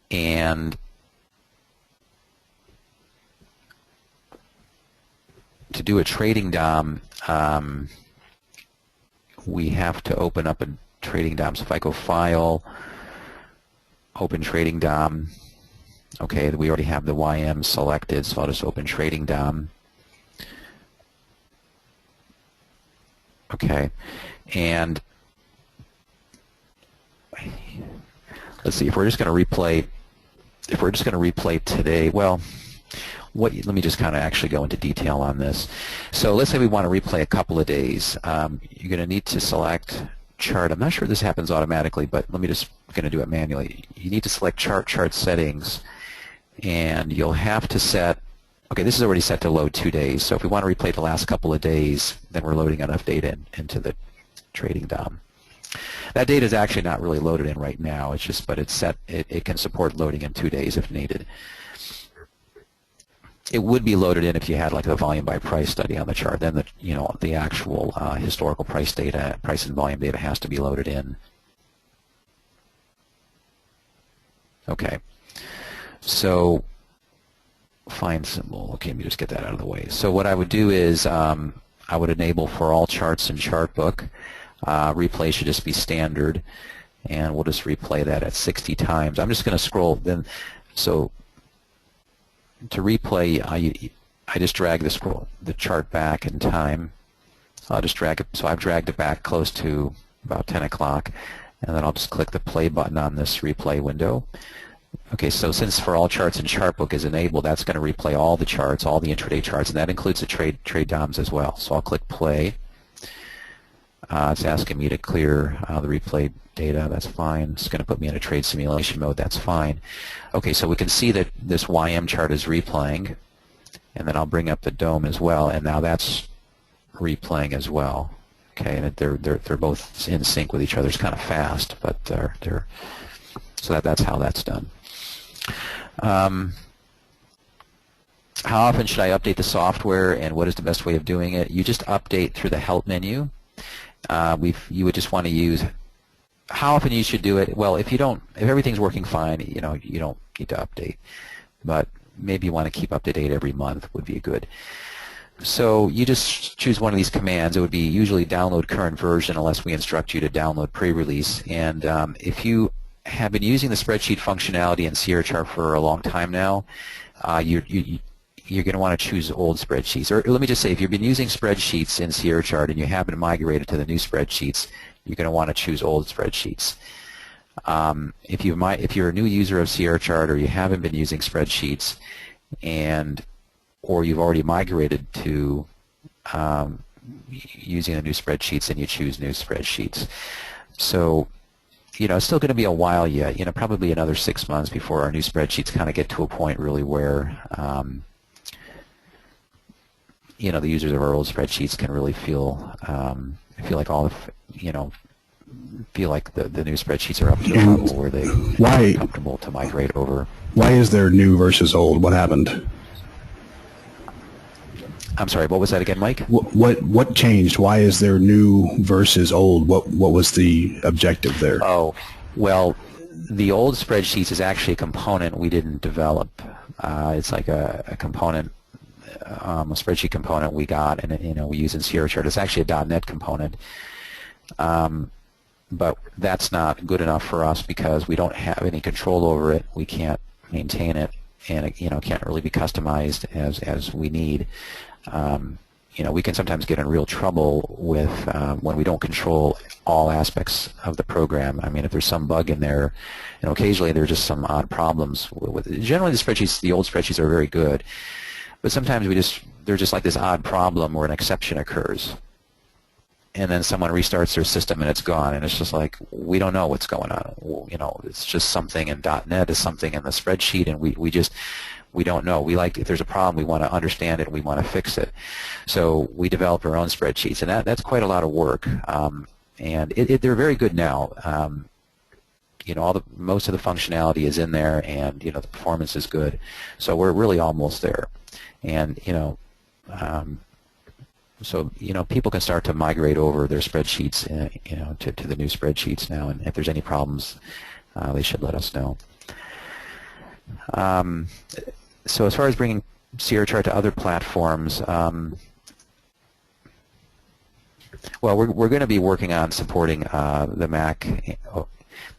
And to do a trading DOM, we have to open up a trading DOM. So if I go File, Open Trading DOM, okay, we already have the YM selected, so I'll just open Trading DOM. Okay, and let's see, if we're just going to replay today, well, let me just kind of actually go into detail on this. So let's say we want to replay a couple of days. You're going to need to select chart. I'm not sure this happens automatically, but let me just going to do it manually. You need to select chart settings, and you'll have to set, okay, this is already set to load 2 days, so if we want to replay the last couple of days, then we're loading enough data into the trading DOM. That data is actually not really loaded in right now, it's just, but it's set, it can support loading in 2 days if needed. it would be loaded in if you had like a volume by price study on the chart. Then the actual historical price data, price and volume data has to be loaded in. Okay, so find symbol. Okay, let me just get that out of the way. So what I would do is I would enable for all charts in Chartbook. Replay should just be standard, and we'll just replay that at 60 times. I'm just going to scroll then. So to replay, I just drag the chart back in time. I'll just drag it. So I've dragged it back close to about 10 o'clock, and then I'll just click the play button on this replay window. Okay, so since for all charts in Chartbook is enabled, that's going to replay all the charts, all the intraday charts, and that includes the trade DOMs as well. So I'll click play. It's asking me to clear the replay data. That's fine. It's going to put me in a trade simulation mode. That's fine. Okay, so we can see that this YM chart is replaying, and then I'll bring up the DOM as well, and now that's replaying as well. Okay, and they're both in sync with each other. It's kind of fast, but so that's how that's done. How often should I update the software, and what is the best way of doing it? You just update through the help menu. You would just want to use how often you should do it. Well, if everything's working fine, you don't need to update, but maybe you want to keep up to date every month would be good. So you just choose one of these commands. It would be usually download current version unless we instruct you to download pre-release. And if you have been using the spreadsheet functionality in Sierra Chart for a long time now, you're going to want to choose old spreadsheets. Or let me just say, if you've been using spreadsheets in Sierra Chart and you haven't migrated to the new spreadsheets, you're going to want to choose old spreadsheets. If you're a new user of Sierra Chart or you haven't been using spreadsheets, or you've already migrated to using the new spreadsheets, and you choose new spreadsheets. So it's still going to be a while yet, probably another 6 months before our new spreadsheets kind of get to a point really where the users of our old spreadsheets can really feel like feel like the new spreadsheets are up to a level where they're comfortable to migrate over. Why is there new versus old? What happened? I'm sorry, what was that again, Mike? What changed? Why is there new versus old? What was the objective there? Oh, well, the old spreadsheets is actually a component we didn't develop. It's like a component, a spreadsheet component we got, and we use in Sierra Chart. It's actually a .NET component, but that's not good enough for us because we don't have any control over it. We can't maintain it, and it can't really be customized as we need. We can sometimes get in real trouble with when we don't control all aspects of the program. I mean, if there's some bug in there, occasionally there's just some odd problems with it. Generally, the old spreadsheets are very good, but sometimes there's just like this odd problem where an exception occurs, and then someone restarts their system and it's gone, and it's just like we don't know what's going on. It's just something in .NET is something in the spreadsheet, and we don't know. If there's a problem, we want to understand it, and we want to fix it. So we develop our own spreadsheets, and that's quite a lot of work. And they're very good now. Most of the functionality is in there, and the performance is good. So we're really almost there. And people can start to migrate over their spreadsheets, to the new spreadsheets now. And if there's any problems, they should let us know. So as far as bringing Sierra Chart to other platforms, well, we're going to be working on supporting the Mac and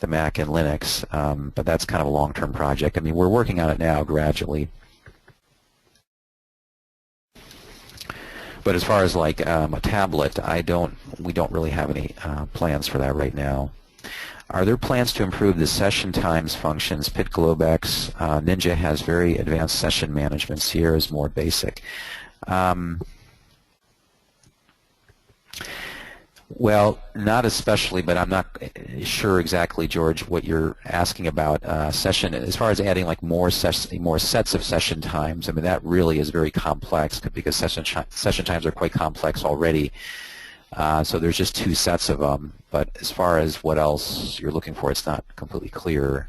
Linux, but that's kind of a long-term project. I mean, we're working on it now gradually. But as far as like a tablet, we don't really have any plans for that right now. Are there plans to improve the session times functions? Pit Globex, Ninja has very advanced session management. Sierra is more basic. Well, not especially, but I'm not sure exactly, George, what you're asking about session. As far as adding like more sets of session times, I mean that really is very complex because session times are quite complex already. So there's just 2 sets of them, but as far as what else you're looking for, it's not completely clear.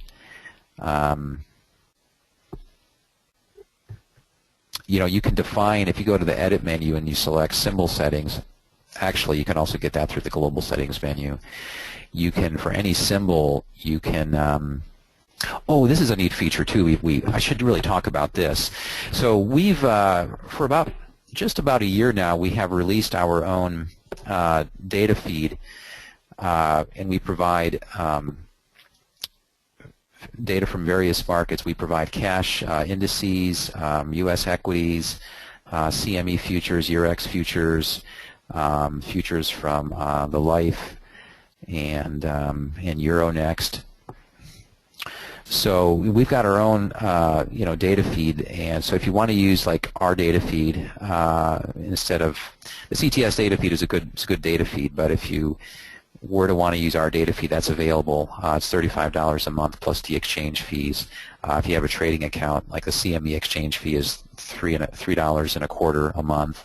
you can define, if you go to the edit menu and you select symbol settings, actually you can also get that through the global settings menu. You can, for any symbol, you can, oh, this is a neat feature too. I should really talk about this. So we've, for just about a year now, we have released our own data feed, and we provide data from various markets. We provide cash indices, U.S. equities, CME futures, Eurex futures, futures from the Life and Euronext. So we've got our own data feed, and so if you want to use like our data feed instead of the CTS data feed, is a good data feed, but if you were to want to use our data feed, that's available. It's $35 a month plus the exchange fees. If you have a trading account, like the CME exchange fee is $3.25 a month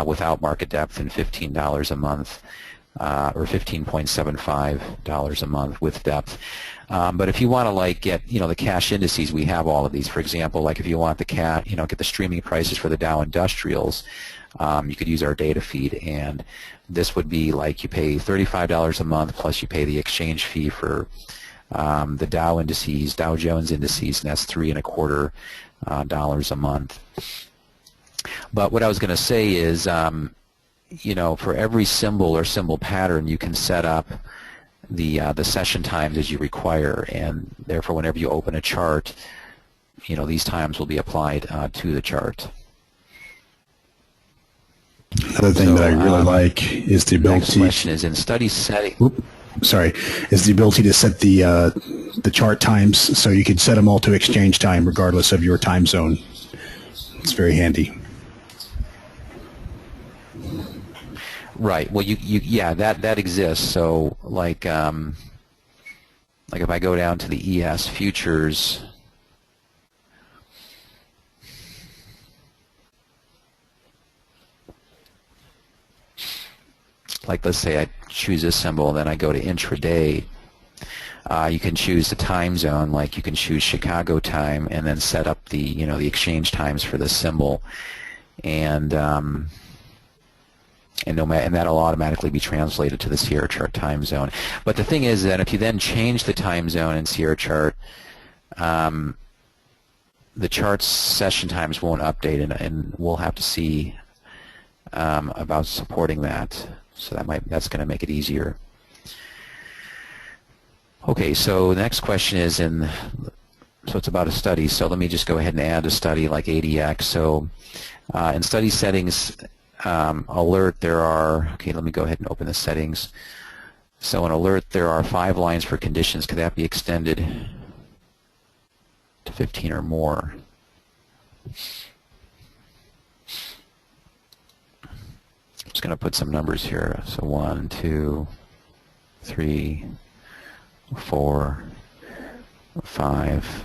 without market depth, and $15 a month, or $15.75 a month with depth. But if you want to like get the cash indices, we have all of these. For example, like if you want the get the streaming prices for the Dow Industrials, you could use our data feed, and this would be like you pay $35 a month plus you pay the exchange fee for the Dow indices, Dow Jones indices, and that's $3.25 a month. But what I was going to say is, for every symbol or symbol pattern, you can set up the session times as you require, and therefore whenever you open a chart, these times will be applied to the chart. Another thing that I really like is the ability. Next question is in study setting. Is the ability to set the chart times, so you can set them all to exchange time regardless of your time zone. It's very handy. Right. Well, yeah, that exists. So like if I go down to the ES futures, like let's say I choose this symbol, then I go to intraday. You can choose the time zone, like you can choose Chicago time, and then set up the the exchange times for the symbol, and that'll automatically be translated to the Sierra Chart time zone. But the thing is that if you then change the time zone in Sierra Chart, the chart's session times won't update, and we'll have to see about supporting that. So that's going to make it easier. Okay, so the next question is so it's about a study. So let me just go ahead and add a study like ADX. So in study settings, alert, there are, okay, let me go ahead and open the settings. So in alert, there are 5 lines for conditions. Could that be extended to 15 or more? I'm just going to put some numbers here. So 1, 2, 3, 4, 5,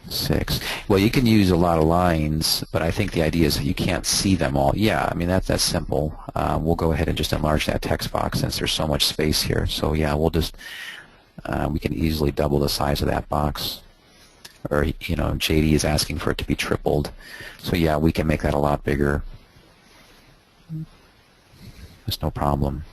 6. Well, you can use a lot of lines, but I think the idea is that you can't see them all. Yeah, I mean that's simple. We'll go ahead and just enlarge that text box since there's so much space here. So yeah, we'll just we can easily double the size of that box. Or JD is asking for it to be tripled. So yeah, we can make that a lot bigger. There's no problem.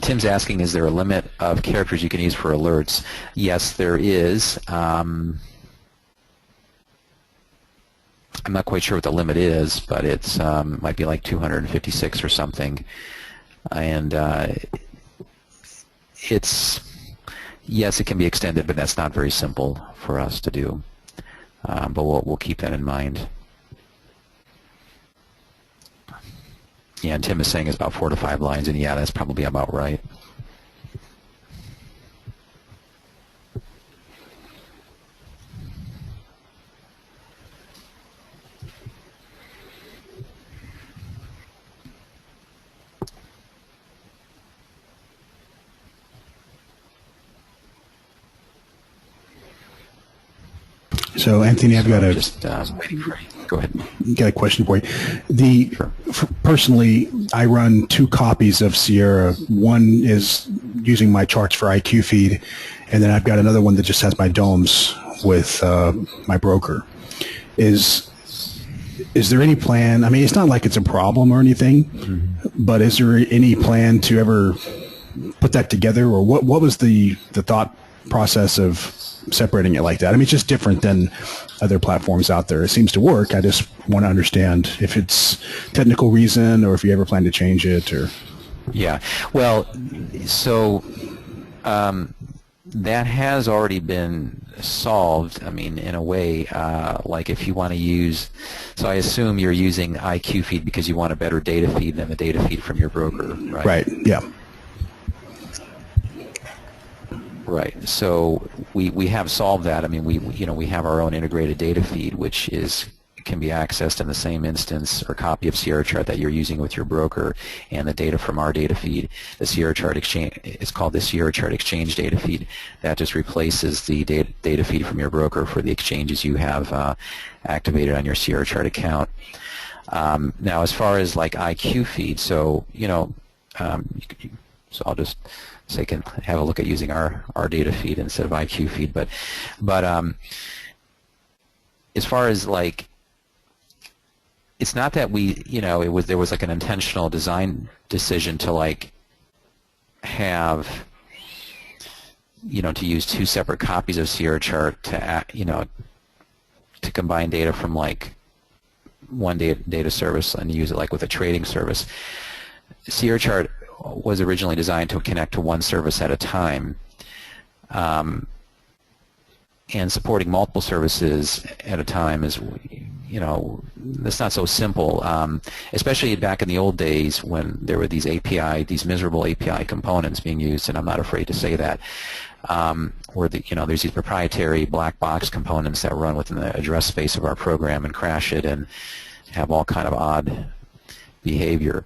Tim's asking, is there a limit of characters you can use for alerts? Yes, there is. I'm not quite sure what the limit is, but it's might be like 256 or something. And yes, it can be extended, but that's not very simple for us to do. But we'll keep that in mind. Yeah, and Tim is saying it's about 4 to 5 lines, and yeah, that's probably about right. So, Anthony, I've got a just waiting for you. Go ahead. got a question for you. Sure. Personally, I run 2 copies of Sierra. One is using my charts for IQ feed, and then I've got another one that just has my domes with my broker. Is there any plan? I mean, it's not like it's a problem or anything, but is there any plan to ever put that together, or what was the thought process of separating it like that? I mean, it's just different than other platforms out there. It seems to work. I just want to understand if it's technical reason or if you ever plan to change it. Or Yeah, well, so that has already been solved. I mean, in a way, like if you want to use, so I assume you're using IQ feed because you want a better data feed than the data feed from your broker, right? Right. Yeah. Right. So we have solved that. I mean, we have our own integrated data feed, which can be accessed in the same instance or copy of Sierra Chart that you're using with your broker, and the data from our data feed, the Sierra Chart Exchange. It's called the Sierra Chart Exchange data feed. That just replaces the data feed from your broker for the exchanges you have activated on your Sierra Chart account. Now, as far as like IQ feed, so so I'll just say can have a look at using our data feed instead of IQ feed, but as far as like, it's not that there was like an intentional design decision to like have to use 2 separate copies of Sierra Chart to combine data from like one data service and use it like with a trading service. Sierra Chart was originally designed to connect to one service at a time, and supporting multiple services at a time is, that's not so simple, especially back in the old days when there were these miserable API components being used, and I'm not afraid to say that, where there's these proprietary black box components that run within the address space of our program and crash it and have all kind of odd behavior.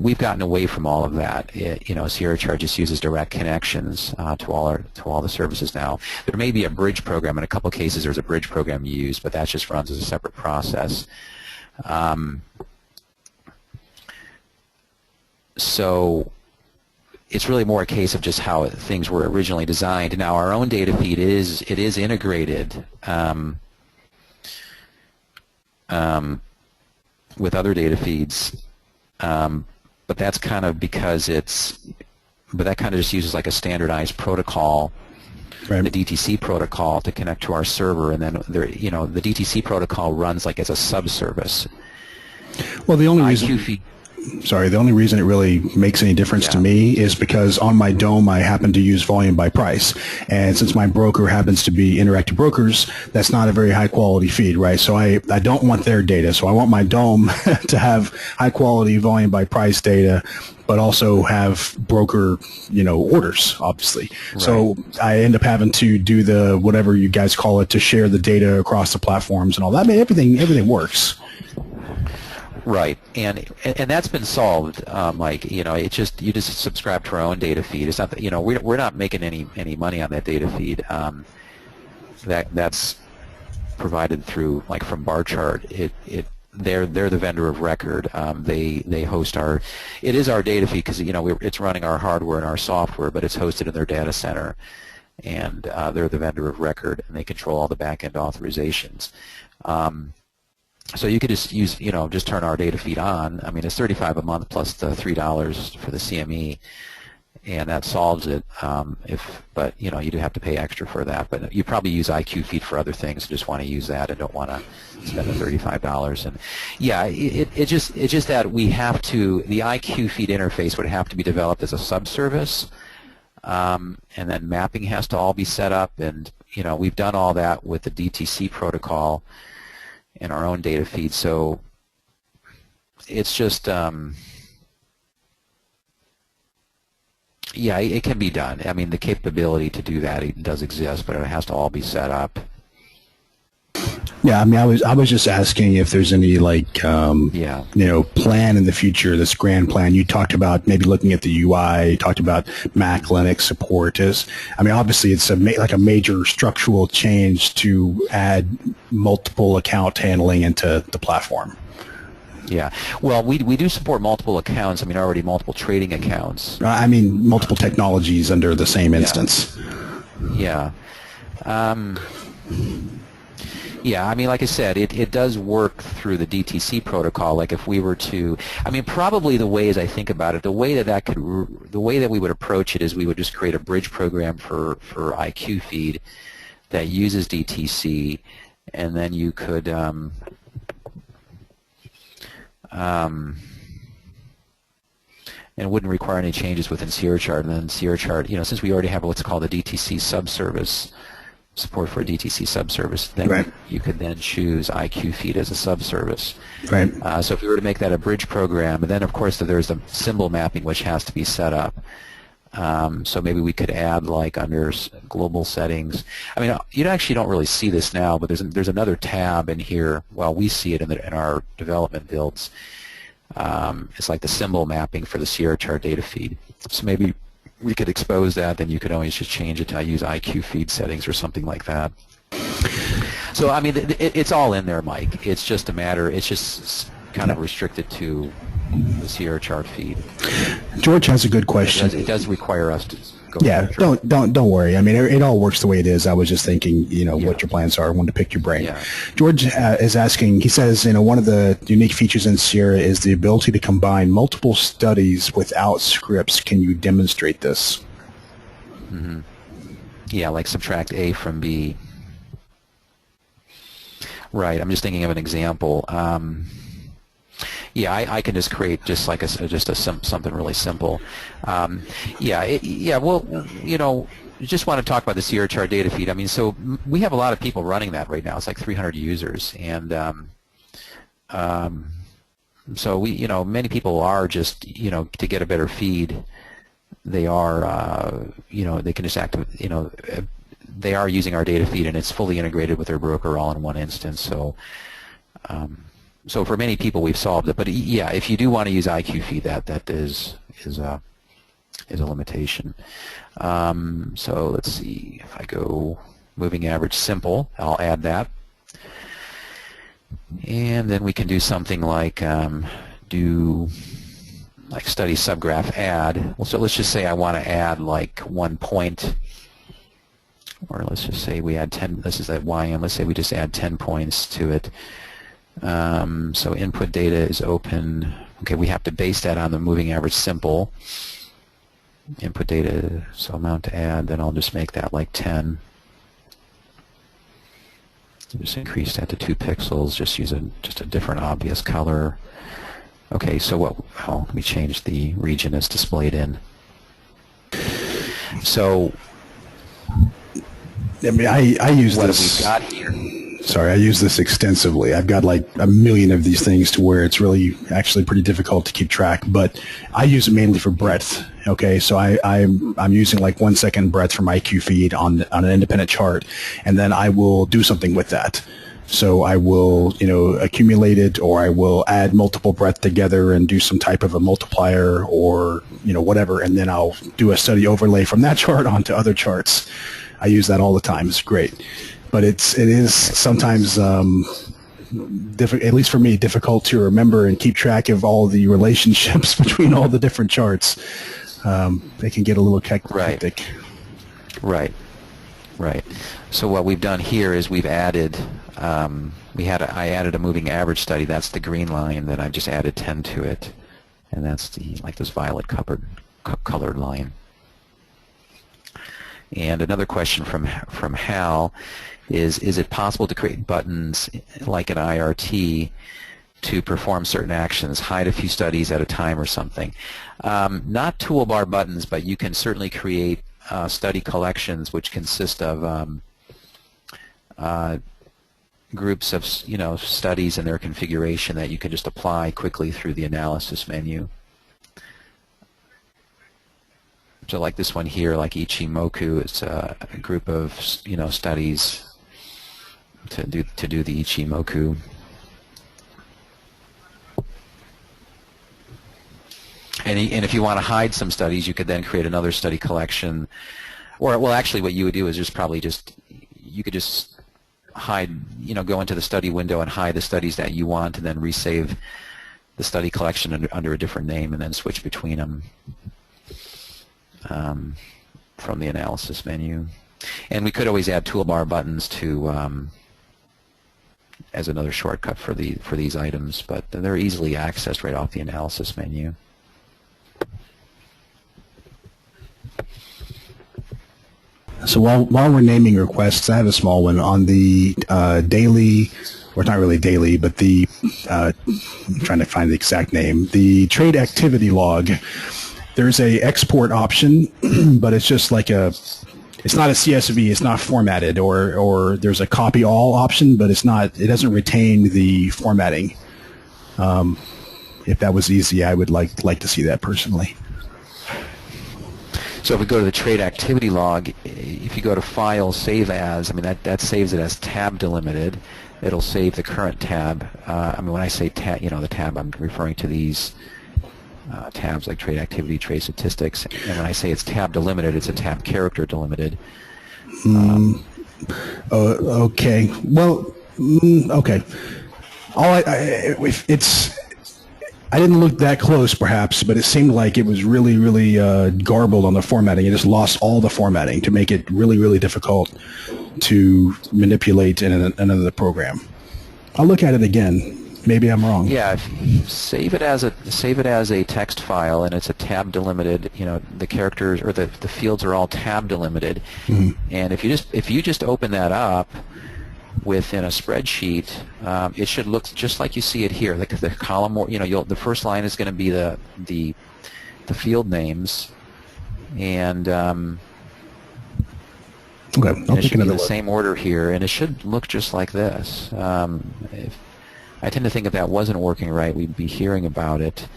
We've gotten away from all of that. Sierra Chart just uses direct connections to all the services now. There may be a bridge program. In a couple of cases, there's a bridge program you use, but that just runs as a separate process. So it's really more a case of just how things were originally designed. Now, our own data feed is integrated with other data feeds. But that's kind of because that kind of just uses like a standardized protocol, right, the DTC protocol, to connect to our server, and then the DTC protocol runs like as a subservice. Well, the only reason it really makes any difference to me is because on my DOME I happen to use volume by price, and since my broker happens to be Interactive Brokers, that's not a very high quality feed, right? So I don't want their data, so I want my DOME to have high quality volume by price data, but also have broker, orders, obviously. Right. So I end up having to do the whatever you guys call it to share the data across the platforms and all that. I mean, everything works. Right, and that's been solved, Mike. You just subscribe to our own data feed. It's not that we're not making any money on that data feed. That's provided through like from BarChart. They're the vendor of record. They host our. It is our data feed because it's running our hardware and our software, but it's hosted in their data center, and they're the vendor of record, and they control all the back-end authorizations. So you could just use, just turn our data feed on. I mean, it's $35 a month plus the $3 for the CME, and that solves it. But you do have to pay extra for that. But you probably use IQ feed for other things. Just want to use that and don't want to spend the $35. And yeah, it's just that we have to. The IQ feed interface would have to be developed as a subservice, and then mapping has to all be set up. And we've done all that with the DTC protocol in our own data feed, so it's just yeah, it can be done. I mean, the capability to do that does exist, but it has to all be set up. Yeah, I mean, I was just asking if there's any like Yeah. plan in the future, this grand plan. You talked about maybe looking at the UI. You talked about Mac Linux support. I mean, obviously it's like a major structural change to add multiple account handling into the platform. Yeah. Well, we do support multiple accounts. I mean, already multiple trading accounts. I mean, multiple technologies under the same instance. Yeah. Yeah, I mean, like I said, it does work through the DTC protocol. Like if we were to, I mean, probably the way as I think about it, the way that we would approach it is we would just create a bridge program for IQ feed that uses DTC, and then you could and it wouldn't require any changes within Sierra Chart. And then Sierra Chart, since we already have what's called a DTC subservice, support for a DTC subservice, then right. you could then choose IQ feed as a subservice. Right. So if we were to make that a bridge program, and then of course there's the symbol mapping which has to be set up. So maybe we could add like under global settings. I mean, you actually don't really see this now, but there's another tab in here. Well, we see it in our development builds. It's like the symbol mapping for the Sierra Chart data feed. So maybe we could expose that, then you could always just change it to use IQ feed settings or something like that. So, I mean, it's all in there, Mike. It's just a matter, it's just kind of restricted to the Sierra Chart feed. George has a good question. It does require us to go. Yeah, don't worry. I mean, it all works the way it is. I was just thinking, what your plans are. I wanted to pick your brain. Yeah. George is asking. He says, one of the unique features in Sierra is the ability to combine multiple studies without scripts. Can you demonstrate this? Mm-hmm. Yeah, like subtract A from B. Right. I'm just thinking of an example. Yeah, I can just create just like something really simple. Well, just want to talk about the Sierra Chart data feed. I mean, so we have a lot of people running that right now. It's like 300 users, and so we, many people are just, to get a better feed, they are, they can just they are using our data feed, and it's fully integrated with their broker all in one instance. So. So for many people, we've solved it. But yeah, if you do want to use IQ feed, that is a limitation. So let's see. If I go moving average simple, I'll add that, and then we can do something like do like study subgraph add. Well, so let's just say I want to add like 1 point, or let's just say we add 10. This is that YM. Let's say we just add 10 points to it. So input data is open. Okay, we have to base that on the moving average simple. Input data, so amount to add, then I'll just make that like 10. Just increase that to 2 pixels, just use just a different obvious color. Okay, so let me change the region it's displayed in. So I mean, I use what this. have we got here? Sorry, I use this extensively. I've got like a million of these things to where it's really actually pretty difficult to keep track, but I use it mainly for breadth. Okay, so I'm using like 1 second breadth from IQ feed on an independent chart, and then I will do something with that. So I will, accumulate it, or I will add multiple breadth together and do some type of a multiplier, or whatever, and then I'll do a study overlay from that chart onto other charts. I use that all the time. It's great. But it is sometimes, at least for me, difficult to remember and keep track of all the relationships between all the different charts. They can get a little hectic. Right. So what we've done here is we've added, I added a moving average study. That's the green line. Then I've just added 10 to it, and that's this violet colored line. And another question from Hal is it possible to create buttons like an IRT to perform certain actions, hide a few studies at a time or something? Not toolbar buttons, but you can certainly create study collections which consist of groups of studies and their configuration that you can just apply quickly through the analysis menu. So like this one here, like Ichimoku, it's a group of studies to do the Ichimoku. And if you want to hide some studies, you could then create another study collection. Or, well, actually what you would do is you could just hide, go into the study window and hide the studies that you want, and then resave the study collection under a different name, and then switch between them from the analysis menu. And we could always add toolbar buttons to as another shortcut for these items, but they're easily accessed right off the analysis menu. So while we're naming requests, I have a small one on the daily, or not really daily, but the I'm trying to find the exact name, the trade activity log. There's a export option, but it's just like it's not a CSV, it's not formatted, or there's a copy all option, but it doesn't retain the formatting. If that was easy, I would like to see that personally. So if we go to the trade activity log, if you go to File, Save As, I mean that saves it as tab delimited. It'll save the current tab. I mean when I say tab, the tab, I'm referring to these tabs like trade activity, trade statistics. And when I say it's tab delimited, it's a tab character delimited. Okay. Well, okay. I didn't look that close, perhaps, but it seemed like it was really, really garbled on the formatting. It just lost all the formatting to make it really, really difficult to manipulate in another program. I'll look at it again. Maybe I'm wrong. Yeah, save it as a text file, and it's a tab delimited. The characters or the fields are all tab delimited. Mm-hmm. And if you just open that up within a spreadsheet, it should look just like you see it here. Like the column, the first line is going to be the field names, and okay, I'll take another look. The same order here, and it should look just like this. I tend to think if that wasn't working right, we'd be hearing about it.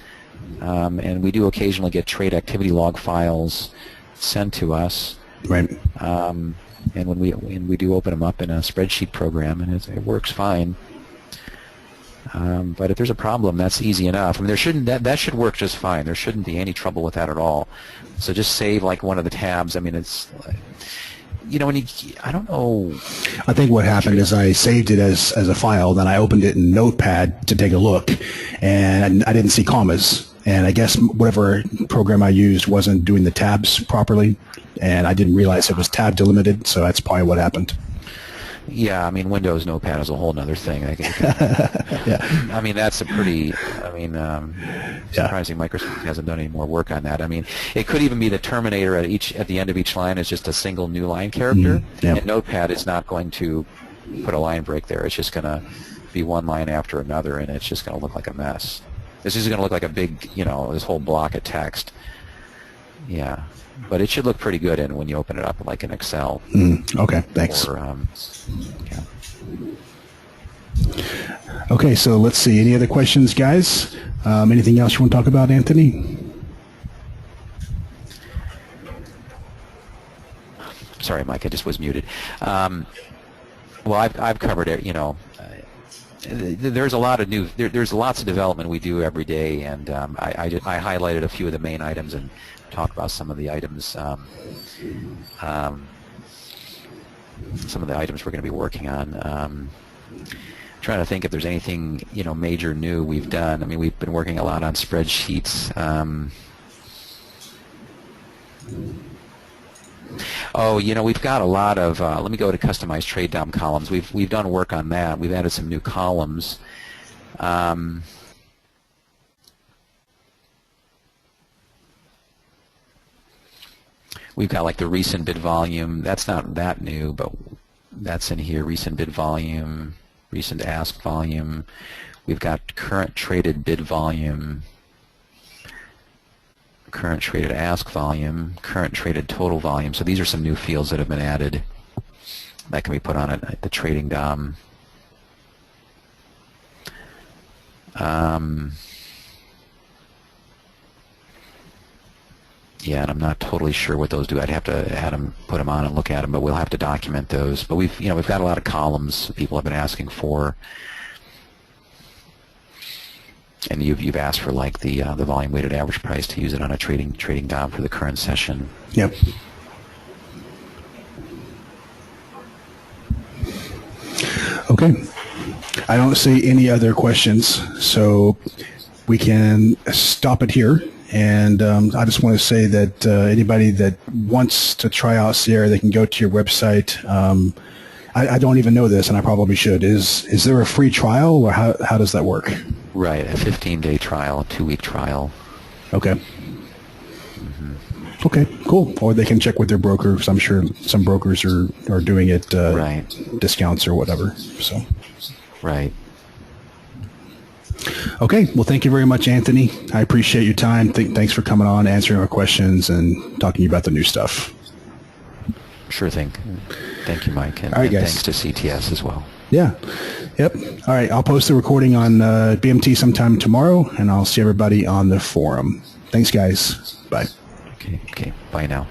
And we do occasionally get trade activity log files sent to us. Right. And when we do open them up in a spreadsheet program, and it works fine. But if there's a problem, that's easy enough. I mean, that should work just fine. There shouldn't be any trouble with that at all. So just save like one of the tabs. I mean, it's I don't know. I think what happened is I saved it as a file, then I opened it in Notepad to take a look, and I didn't see commas. And I guess whatever program I used wasn't doing the tabs properly, and I didn't realize it was tab delimited, so that's probably what happened. Yeah, I mean, Windows Notepad is a whole other thing. Yeah. I mean, that's surprising Microsoft hasn't done any more work on that. I mean, it could even be the terminator at the end of each line is just a single new line character, and Notepad is not going to put a line break there. It's just going to be one line after another, and it's just going to look like a mess. This is going to look like a big, this whole block of text. Yeah. But it should look pretty good when you open it up like in Excel. Okay, thanks. Or, Okay, so let's see. Any other questions, guys? Anything else you want to talk about, Anthony? Sorry, Mike, I just was muted. Well, I've covered it. There's a lot of there's lots of development we do every day, and I highlighted a few of the main items and talk about some of the items. Some of the items we're going to be working on. Trying to think if there's anything major new we've done. I mean, we've been working a lot on spreadsheets. We've got a lot of. Let me go to customized trade DOM columns. We've done work on that. We've added some new columns. We've got like the recent bid volume. That's not that new, but that's in here. Recent bid volume, recent ask volume. We've got current traded bid volume, current traded ask volume, current traded total volume. So these are some new fields that have been added that can be put on at the trading DOM. Yeah, and I'm not totally sure what those do. I'd have to put them on and look at them, but we'll have to document those. But we've got a lot of columns people have been asking for, and you've asked for like the volume weighted average price to use it on a trading job for the current session. Yep. Okay. I don't see any other questions, so we can stop it here. And I just want to say that anybody that wants to try out Sierra, they can go to your website. I don't even know this, and I probably should. Is there a free trial, or how does that work? Right, a 15-day trial, a 2-week trial. Okay. Okay, cool. Or they can check with their broker, because I'm sure some brokers are doing it right. discounts or whatever. So. Right. Okay. Well, thank you very much, Anthony. I appreciate your time. Thanks for coming on, answering our questions, and talking about the new stuff. Sure thing. Thank you, Mike. And, all right, and guys. Thanks to CTS as well. Yeah. Yep. All right. I'll post the recording on BMT sometime tomorrow, and I'll see everybody on the forum. Thanks, guys. Bye. Okay. Bye now.